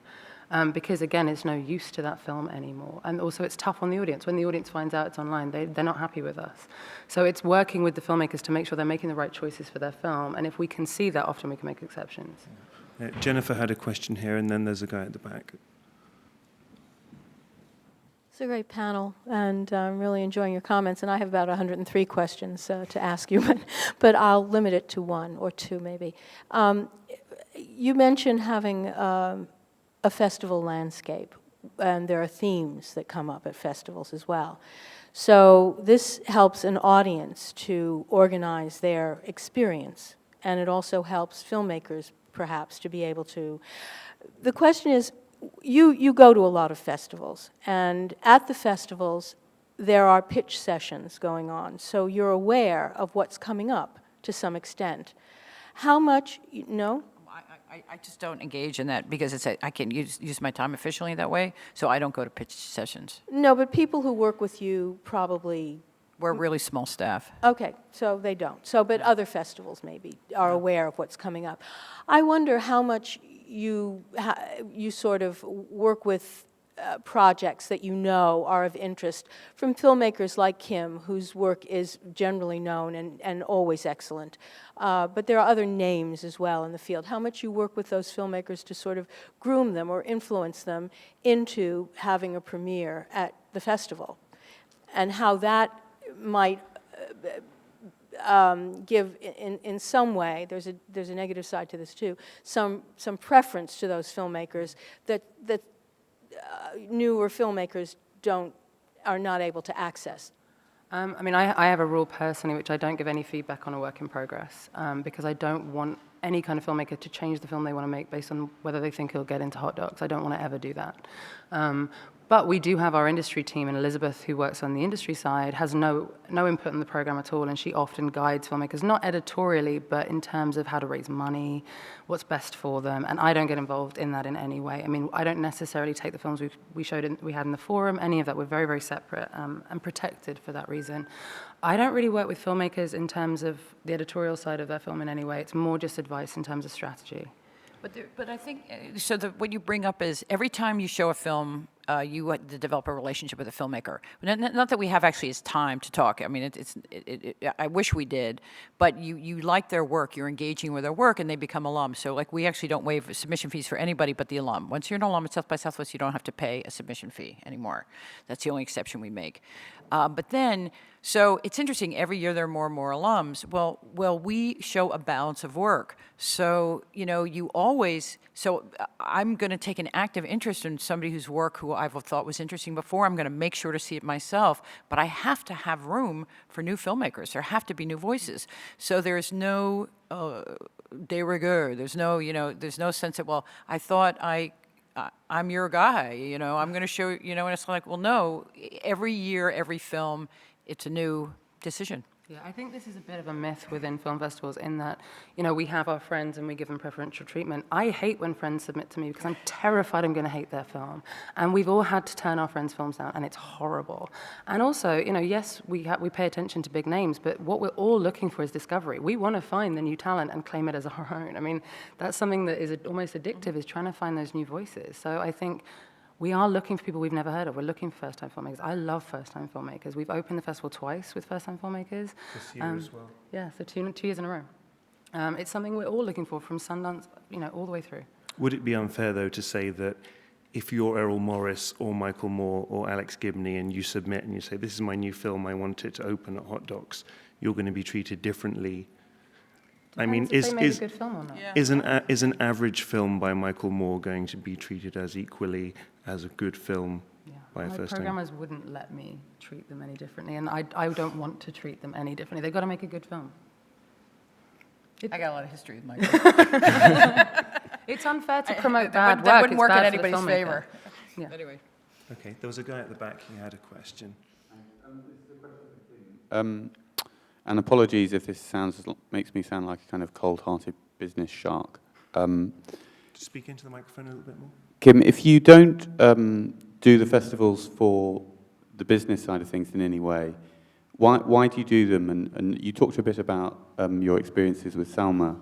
Because again, it's no use to that film anymore. And also it's tough on the audience. When the audience finds out it's online, they're not happy with us. So it's working with the filmmakers to make sure they're making the right choices for their film. And if we can see that, often we can make exceptions. Jennifer had a question here, and then there's a guy at the back. It's a great panel, and I'm really enjoying your comments. And I have about 103 questions to ask you, but I'll limit it to one or two, maybe. You mentioned having a festival landscape, and there are themes that come up at festivals as well. So this helps an audience to organize their experience, and it also helps filmmakers perhaps to be able to. The question is, you go to a lot of festivals, and at the festivals there are pitch sessions going on, so you're aware of what's coming up to some extent. How much, I just don't engage in that because I can use my time efficiently that way, so I don't go to pitch sessions. No, but people who work with you probably. We're really small staff. Okay, so they don't. But other festivals maybe are aware of what's coming up. I wonder how much you sort of work with projects that are of interest from filmmakers like Kim, whose work is generally known and always excellent. But there are other names as well in the field. How much you work with those filmmakers to sort of groom them or influence them into having a premiere at the festival, and how that might give, in some way, there's a negative side to this too, some preference to those filmmakers that newer filmmakers are not able to access. I mean, I have a rule personally, which I don't give any feedback on a work in progress, because I don't want any kind of filmmaker to change the film they want to make based on whether they think it'll get into hot dogs. I don't want to ever do that. But we do have our industry team, and Elizabeth, who works on the industry side, has no input in the program at all, and she often guides filmmakers, not editorially, but in terms of how to raise money, what's best for them, and I don't get involved in that in any way. I mean, I don't necessarily take the films we had in the forum, any of that. We're very, very separate and protected for that reason. I don't really work with filmmakers in terms of the editorial side of their film in any way. It's more just advice in terms of strategy. But I think, what you bring up is every time you show a film, you develop a relationship with a filmmaker. Not that we have actually is time to talk. I mean, I wish we did, but you like their work, you're engaging with their work, and they become alums. So like we actually don't waive submission fees for anybody but the alum. Once you're an alum at South by Southwest, you don't have to pay a submission fee anymore. That's the only exception we make. But then, so it's interesting, every year there are more and more alums. Well, we show a balance of work. So, I'm going to take an active interest in somebody whose work who I've thought was interesting before. I'm going to make sure to see it myself, but I have to have room for new filmmakers. There have to be new voices. So there's no de rigueur. There's no sense that, well, I thought I'm your guy, I'm going to show, and it's like, well, no, every year, every film, it's a new decision. Yeah, I think this is a bit of a myth within film festivals in that, we have our friends and we give them preferential treatment. I hate when friends submit to me because I'm terrified I'm going to hate their film. And we've all had to turn our friends' films down, and it's horrible. And also, yes, we pay attention to big names, but what we're all looking for is discovery. We want to find the new talent and claim it as our own. I mean, that's something that is almost addictive, is trying to find those new voices. So I think we are looking for people we've never heard of. We're looking for first-time filmmakers. I love first-time filmmakers. We've opened the festival twice with first-time filmmakers. This year as well. Yeah, so two years in a row. It's something we're all looking for from Sundance, all the way through. Would it be unfair, though, to say that if you're Errol Morris or Michael Moore or Alex Gibney and you submit and you say, this is my new film, I want it to open at Hot Docs, you're going to be treated differently? I mean, Depends if they made a good film or not. Yeah. is an average film by Michael Moore going to be treated as equally as a good film by a My first-time? programmers wouldn't let me treat them any differently, and I don't want to treat them any differently. They've got to make a good film. I got a lot of history with Michael. It's unfair to promote That bad work. that wouldn't It's work in bad for the anybody's filmmaker. favor. Yeah. Anyway. Okay, there was a guy at the back who had a question. And apologies if this makes me sound like a kind of cold-hearted business shark. Just speak into the microphone a little bit more. Kim, if you don't do the festivals for the business side of things in any way, why do you do them? And you talked a bit about your experiences with Selma.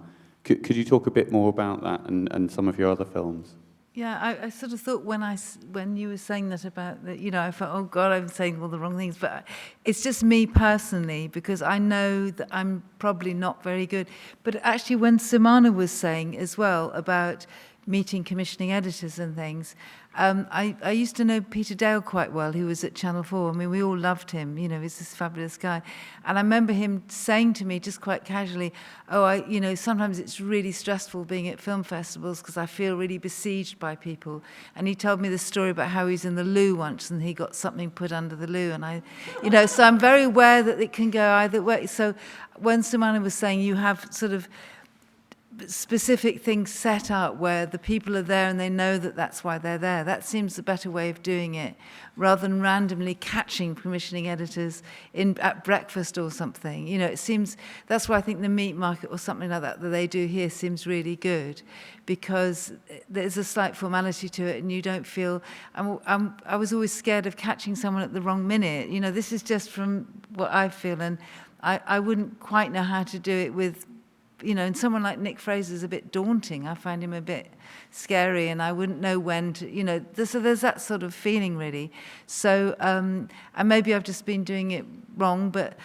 Could you talk a bit more about that and some of your other films? Yeah, I sort of thought when you were saying that about that, I thought, oh God, I'm saying all the wrong things. But it's just me personally, because I know that I'm probably not very good. But actually, when Simana was saying as well about meeting commissioning editors and things, I used to know Peter Dale quite well, who was at Channel 4. I mean, we all loved him. He's this fabulous guy. And I remember him saying to me just quite casually, sometimes it's really stressful being at film festivals because I feel really besieged by people. And he told me the story about how he was in the loo once and he got something put under the loo. And so I'm very aware that it can go either way. So when Simana was saying you have sort of specific things set up where the people are there and they know that that's why they're there. That seems the better way of doing it, rather than randomly catching commissioning editors at breakfast or something. It seems, that's why I think the meat market or something like that they do here seems really good, because there's a slight formality to it and you don't feel, I was always scared of catching someone at the wrong minute. This is just from what I feel, and I wouldn't quite know how to do it with, and someone like Nick Fraser's a bit daunting. I find him a bit scary, and I wouldn't know when to, so there's that sort of feeling, really. So, and maybe I've just been doing it wrong, but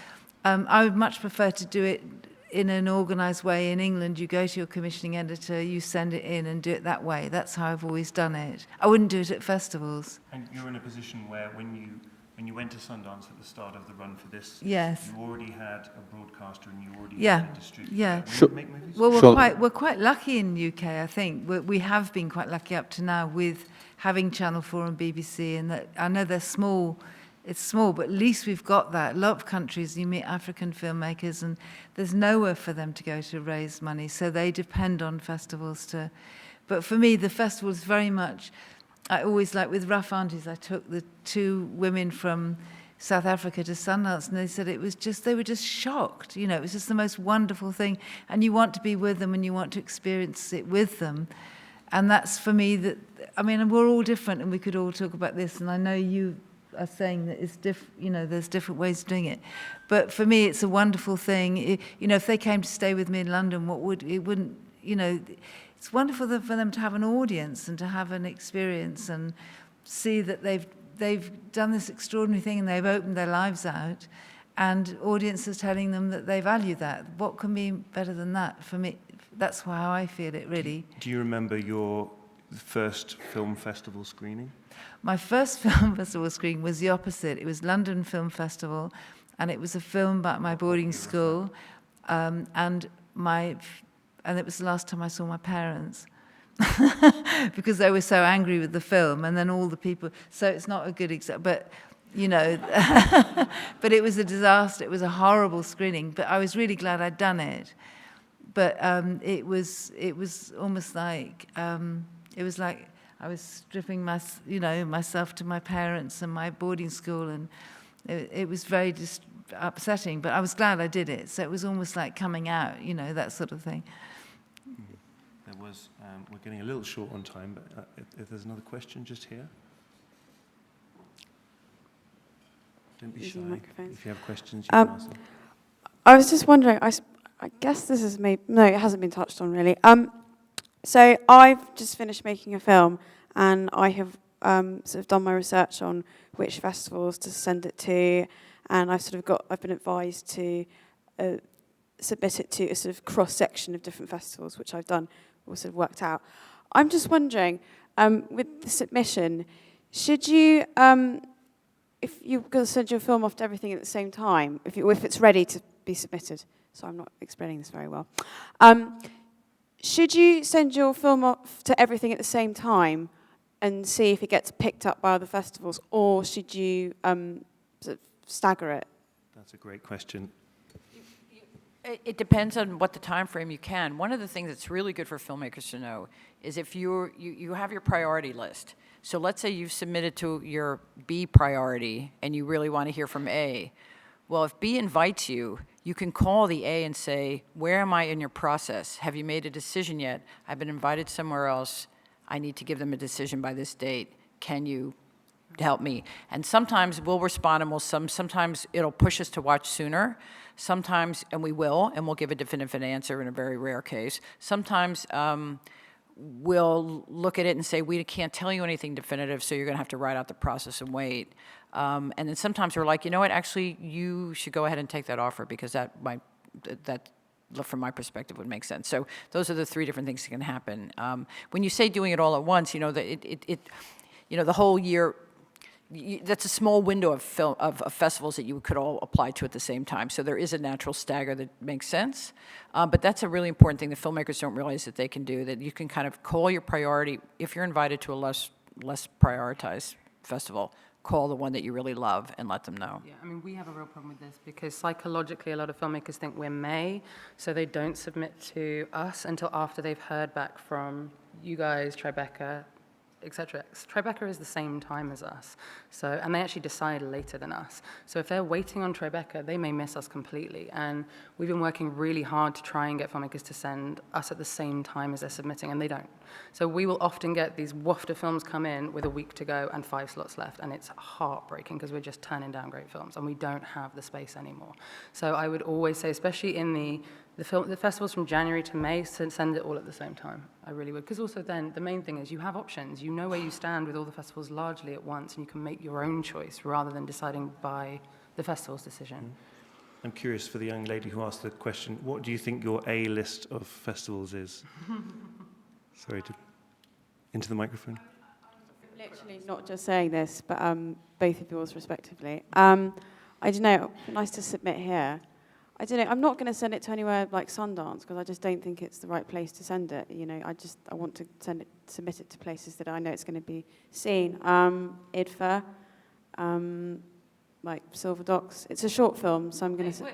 I would much prefer to do it in an organised way. In England, you go to your commissioning editor, you send it in and do it that way. That's how I've always done it. I wouldn't do it at festivals. And you're in a position where when you went to Sundance at the start of the run for this, yes, you already had a broadcaster and you already yeah, had a distributor. yeah. Sure. Make movies? Well, we're quite lucky in the UK, I think. We have been quite lucky up to now with having Channel 4 and BBC, and that I know they're small. It's small, but at least we've got that. A lot of countries, you meet African filmmakers, and there's nowhere for them to go to raise money, so they depend on festivals to. But for me, the festival is very much. I always, like with Rough Aunties, I took the two women from South Africa to Sundance, and they said they were just shocked. It was just the most wonderful thing, and you want to be with them and you want to experience it with them. And that's for me we're all different, and we could all talk about this, and I know you are saying that it's there's different ways of doing it. But for me, it's a wonderful thing. If they came to stay with me in London, it's wonderful for them to have an audience and to have an experience and see that they've done this extraordinary thing and they've opened their lives out, and audiences telling them that they value that. What can be better than that? For me, that's how I feel it, really. Do you remember your first film festival screening? My first film festival screening was the opposite. It was London Film Festival, and it was a film about my boarding school, and it was the last time I saw my parents because they were so angry with the film, and then all the people. So it's not a good example, but but it was a disaster. It was a horrible screening, but I was really glad I'd done it. But it was almost like it was like I was stripping myself to my parents and my boarding school, and it was very upsetting. But I was glad I did it. So it was almost like coming out, that sort of thing. We're getting a little short on time, but if there's another question just here. Don't be shy. If you have questions, you can ask them. I was just wondering, I guess this is maybe, no, it hasn't been touched on really. So I've just finished making a film, and I have sort of done my research on which festivals to send it to, and I've been advised to submit it to a sort of cross-section of different festivals, which I've done, or sort of worked out. I'm just wondering, with the submission, should you, if you're going to send your film off to everything at the same time, if it's ready to be submitted, so I'm not explaining this very well, should you send your film off to everything at the same time and see if it gets picked up by other festivals, or should you sort of stagger it? That's a great question. It depends on what the time frame you can. One of the things that's really good for filmmakers to know is if you have your priority list. So let's say you've submitted to your B priority and you really want to hear from A. Well, if B invites you, you can call the A and say, where am I in your process? Have you made a decision yet? I've been invited somewhere else. I need to give them a decision by this date. Can you help me? And sometimes we'll respond and sometimes it'll push us to watch sooner. Sometimes, and we will, and we'll give a definitive answer in a very rare case. Sometimes we'll look at it and say, we can't tell you anything definitive, so you're going to have to ride out the process and wait. And then sometimes we're like, you know what, actually, you should go ahead and take that offer because that from my perspective, would make sense. So those are the three different things that can happen. When you say doing it all at once, you know, the whole year, that's a small window of festivals that you could all apply to at the same time. So there is a natural stagger that makes sense. But that's a really important thing that filmmakers don't realize that they can do, that you can kind of call your priority. If you're invited to a less prioritized festival, call the one that you really love and let them know. Yeah, I mean, we have a real problem with this because psychologically a lot of filmmakers think we're May, so they don't submit to us until after they've heard back from you guys, Tribeca, etc. Tribeca is the same time as us, so, and they actually decide later than us. So if they're waiting on Tribeca, they may miss us completely. And we've been working really hard to try and get filmmakers to send us at the same time as they're submitting, and they don't. So we will often get these waft of films come in with a week to go and 5 slots left, and it's heartbreaking because we're just turning down great films, and we don't have the space anymore. So I would always say, especially in the festivals from January to May, send it all at the same time. I really would. Because also then, the main thing is you have options. You know where you stand with all the festivals largely at once, and you can make your own choice rather than deciding by the festival's decision. I'm curious, for the young lady who asked the question, what do you think your A list of festivals is? Sorry, into the microphone. Literally not just saying this, but both of yours respectively. I don't know, nice to submit here. I don't know, I'm not going to send it to anywhere like Sundance because I just don't think it's the right place to send it. You know, I want to submit it to places that I know it's going to be seen. IDFA, like Silver Docs. It's a short film, so I'm going to.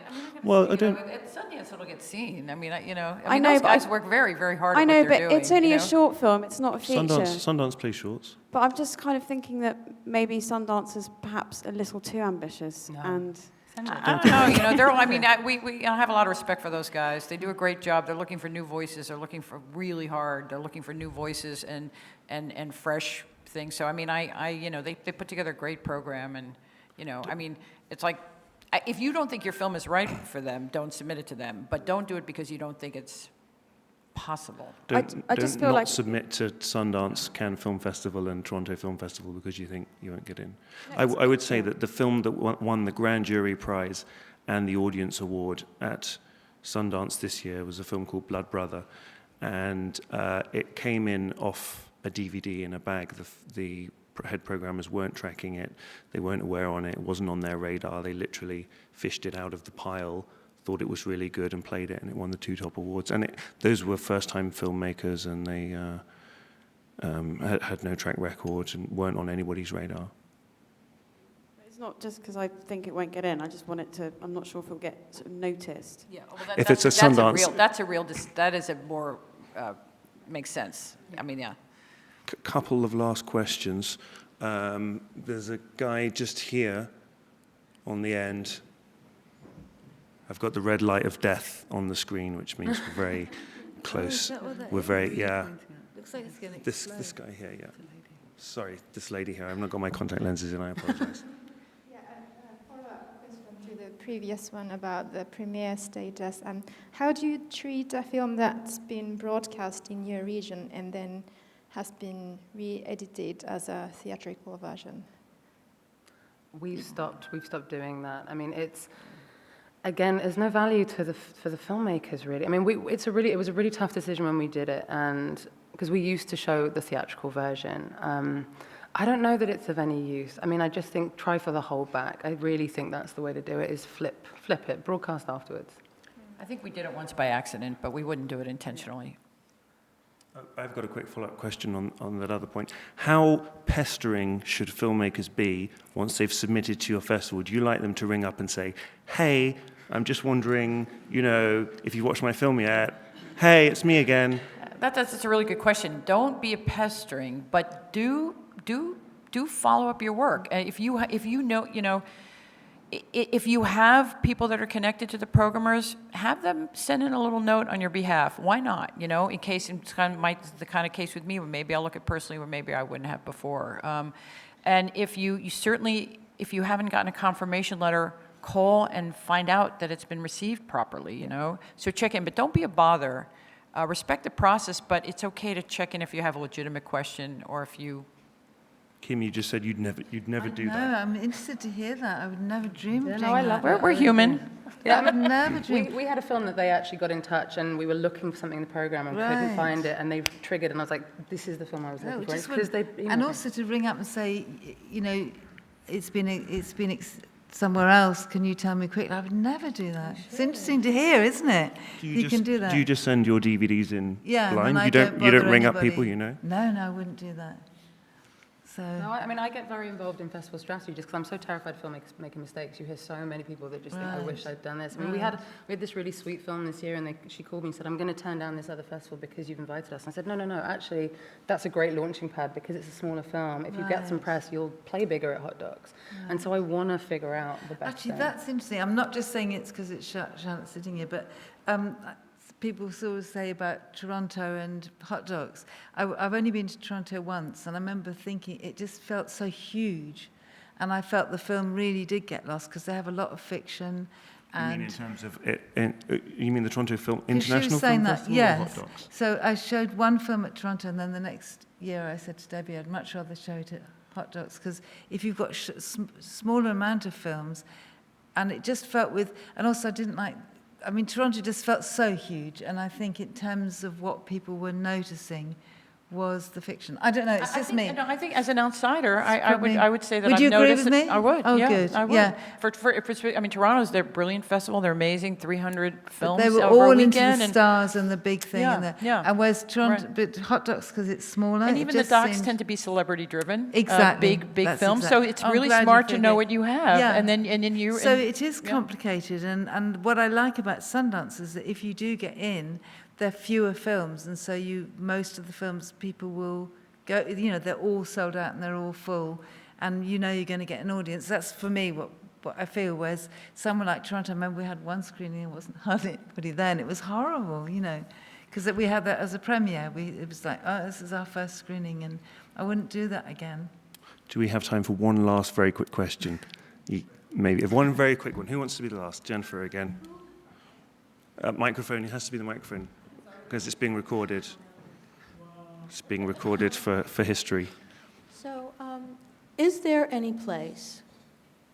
Well, I don't. At Sundance, it'll get seen. I mean, I know, those guys work very, very hard. I know, at what they're but doing, it's only a short film. It's not a feature. Sundance plays shorts. But I'm just kind of thinking that maybe Sundance is perhaps a little too ambitious and. I don't know, we have a lot of respect for those guys. They do a great job. They're looking for new voices. They're looking for really hard. They're looking for new voices and fresh things. So, I mean, they put together a great program. And, it's like, if you don't think your film is right for them, don't submit it to them. But don't do it because you don't think it's possible. I just feel like submit to Sundance, Cannes Film Festival and Toronto Film Festival because you think you won't get in. I would say that the film that won the Grand Jury Prize and the Audience Award at Sundance this year was a film called Blood Brother, and it came in off a DVD in a bag. The head programmers weren't tracking it, they weren't aware on it, it wasn't on their radar, they literally fished it out of the pile, thought it was really good and played it, and it won the 2 top awards. And those were first-time filmmakers, and they had no track record and weren't on anybody's radar. It's not just because I think it won't get in. I just want it to. I'm not sure if it'll get sort of noticed. Yeah, well, if it's a Sundance, that is a more makes sense. I mean, yeah. Couple of last questions. There's a guy just here on the end. I've got the red light of death on the screen, which means we're very close. We're very, yeah. Looks like it's going to This guy here, yeah. Sorry, this lady here. I've not got my contact lenses in, I apologize. Yeah, a follow-up question to the previous one about the premiere status. How do you treat a film that's been broadcast in your region and then has been re-edited as a theatrical version? We've stopped doing that. I mean, it's, again, there's no value for the filmmakers, really. I mean, it was a really tough decision when we did it, and because we used to show the theatrical version. I don't know that it's of any use. I mean, I just think try for the whole back. I really think that's the way to do it, is flip it, broadcast afterwards. I think we did it once by accident, but we wouldn't do it intentionally. I've got a quick follow-up question on that other point. How pestering should filmmakers be once they've submitted to your festival? Do you like them to ring up and say, hey, I'm just wondering, if you watched my film yet? Hey, it's me again. That's a really good question. Don't be a pestering, but do follow up your work. If you know, if you have people that are connected to the programmers, have them send in a little note on your behalf. Why not? In case it's the kind of case with me where maybe I'll look at personally where maybe I wouldn't have before. And if you certainly, if you haven't gotten a confirmation letter, call and find out that it's been received properly, So check in, but don't be a bother. Respect the process, but it's okay to check in if you have a legitimate question or if you... Kim, you just said you'd never do that. No, I'm interested to hear that. I would never dream of doing I that. love We're human. Yeah, I would never dream. We had a film that they actually got in touch, and we were looking for something in the program and couldn't find it, and they triggered, and I was like, this is the film I was looking for. And also to ring up and say, it's been somewhere else. Can you tell me quickly? I would never do that. Sure. It's interesting to hear, isn't it? You can do that. Do you just send your DVDs in blind? And You don't ring up people, No, I wouldn't do that. So. No, I get very involved in festival strategy just because I'm so terrified of filmmakers making mistakes. You hear so many people that just think, I wish I'd done this. I mean, we had this really sweet film this year, and she called me and said, I'm going to turn down this other festival because you've invited us. And I said, no, actually, that's a great launching pad because it's a smaller film. If you get some press, you'll play bigger at Hot Docs. And so I want to figure out the best Actually, thing. that's interesting. I'm not just saying it's because it's Charlotte sitting here, but people sort of say about Toronto and Hot Docs. I've only been to Toronto once, and I remember thinking it just felt so huge, and I felt the film really did get lost because they have a lot of fiction. And you mean in terms of you mean the Toronto Film International she was saying Film that, Festival? yes. Or Hot Docs? So I showed one film at Toronto, and then the next year I said to Debbie, I'd much rather show it at Hot Docs because if you've got smaller amount of films, and it just felt and also I didn't like. I mean, Toronto just felt so huge, and I think in terms of what people were noticing was the fiction. I don't know, it's just me. No, I think as an outsider, I would say that I've noticed. Would you agree with me? I would. Oh, yeah, good. I would. Yeah. I mean, Toronto's their brilliant festival. They're amazing, 300 films they were over all a into weekend. the stars and the big thing. Yeah. And whereas Toronto, but Hot Docs, because it's smaller. And even the docs tend to be celebrity-driven. Exactly. Big That's films. exactly. So it's I'm really glad you smart to know figured. what you have. Yeah. And then you... So it is complicated. And what I like about Sundance is that if you do get in, there are fewer films. And so most of the films people will go, they're all sold out and they're all full. And you're going to get an audience. That's for me what I feel. Whereas somewhere like Toronto, I remember we had one screening, and wasn't hardly anybody there, and it was horrible, because we had that as a premiere. It was like, this is our first screening, and I wouldn't do that again. Do we have time for one last very quick question? Maybe one very quick one. Who wants to be the last? Jennifer again. Microphone. It has to be the microphone because it's being recorded. It's being recorded for history. So, is there any place,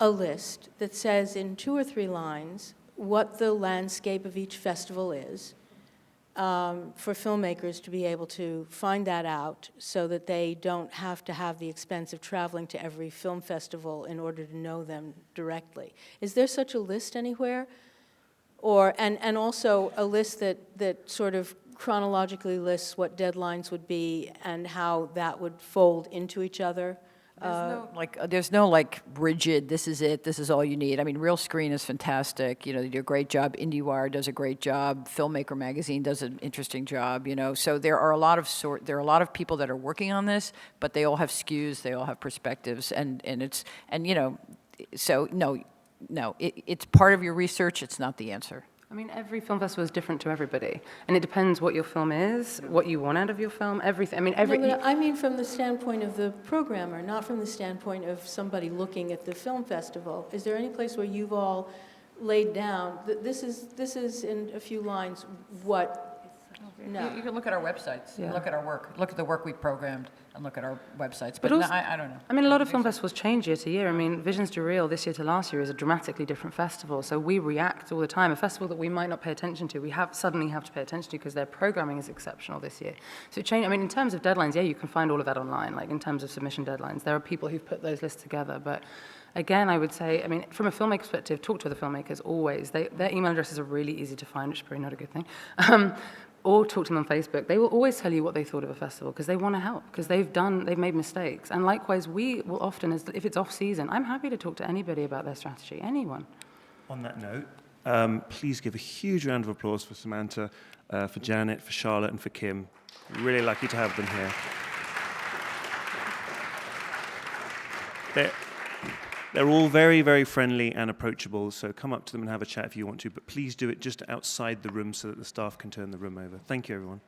a list, that says in 2 or 3 lines what the landscape of each festival is for filmmakers to be able to find that out so that they don't have to have the expense of traveling to every film festival in order to know them directly? Is there such a list anywhere? And also a list that sort of chronologically lists what deadlines would be and how that would fold into each other? There's no rigid, this is it, this is all you need. I mean, Real Screen is fantastic. They do a great job. IndieWire does a great job. Filmmaker Magazine does an interesting job. So there are a lot of people that are working on this, but they all have SKUs, they all have perspectives, so no, it's part of your research. It's not the answer. I mean, every film festival is different to everybody, and it depends what your film is, what you want out of your film, everything. I mean, I mean from the standpoint of the programmer, not from the standpoint of somebody looking at the film festival. Is there any place where you've all laid down, this is in a few lines, what No. You can look at our websites, Yeah. look at our work, look at the work we've programmed, and look at our websites. But But no, also- I don't know. I mean, a lot of film festivals change year to year. I mean, Visions to Real this year to last year is a dramatically different festival. So we react all the time. A festival that we might not pay attention to, we suddenly have to pay attention to because their programming is exceptional this year. So it changed. I mean, in terms of deadlines, yeah, you can find all of that online. Like in terms of submission deadlines, there are people who've put those lists together. But again, I would say, I mean, from a filmmaker perspective, talk to the filmmakers always. Their email addresses are really easy to find, which is probably not a good thing. Or talk to them on Facebook. They will always tell you what they thought of a festival because they want to help, because they've made mistakes. And likewise, we will often, if it's off season, I'm happy to talk to anybody about their strategy, anyone. On that note, please give a huge round of applause for Samantha, for Janet, for Charlotte, and for Kim. We're really lucky to have them here. They're all very, very friendly and approachable, so come up to them and have a chat if you want to, but please do it just outside the room so that the staff can turn the room over. Thank you, everyone.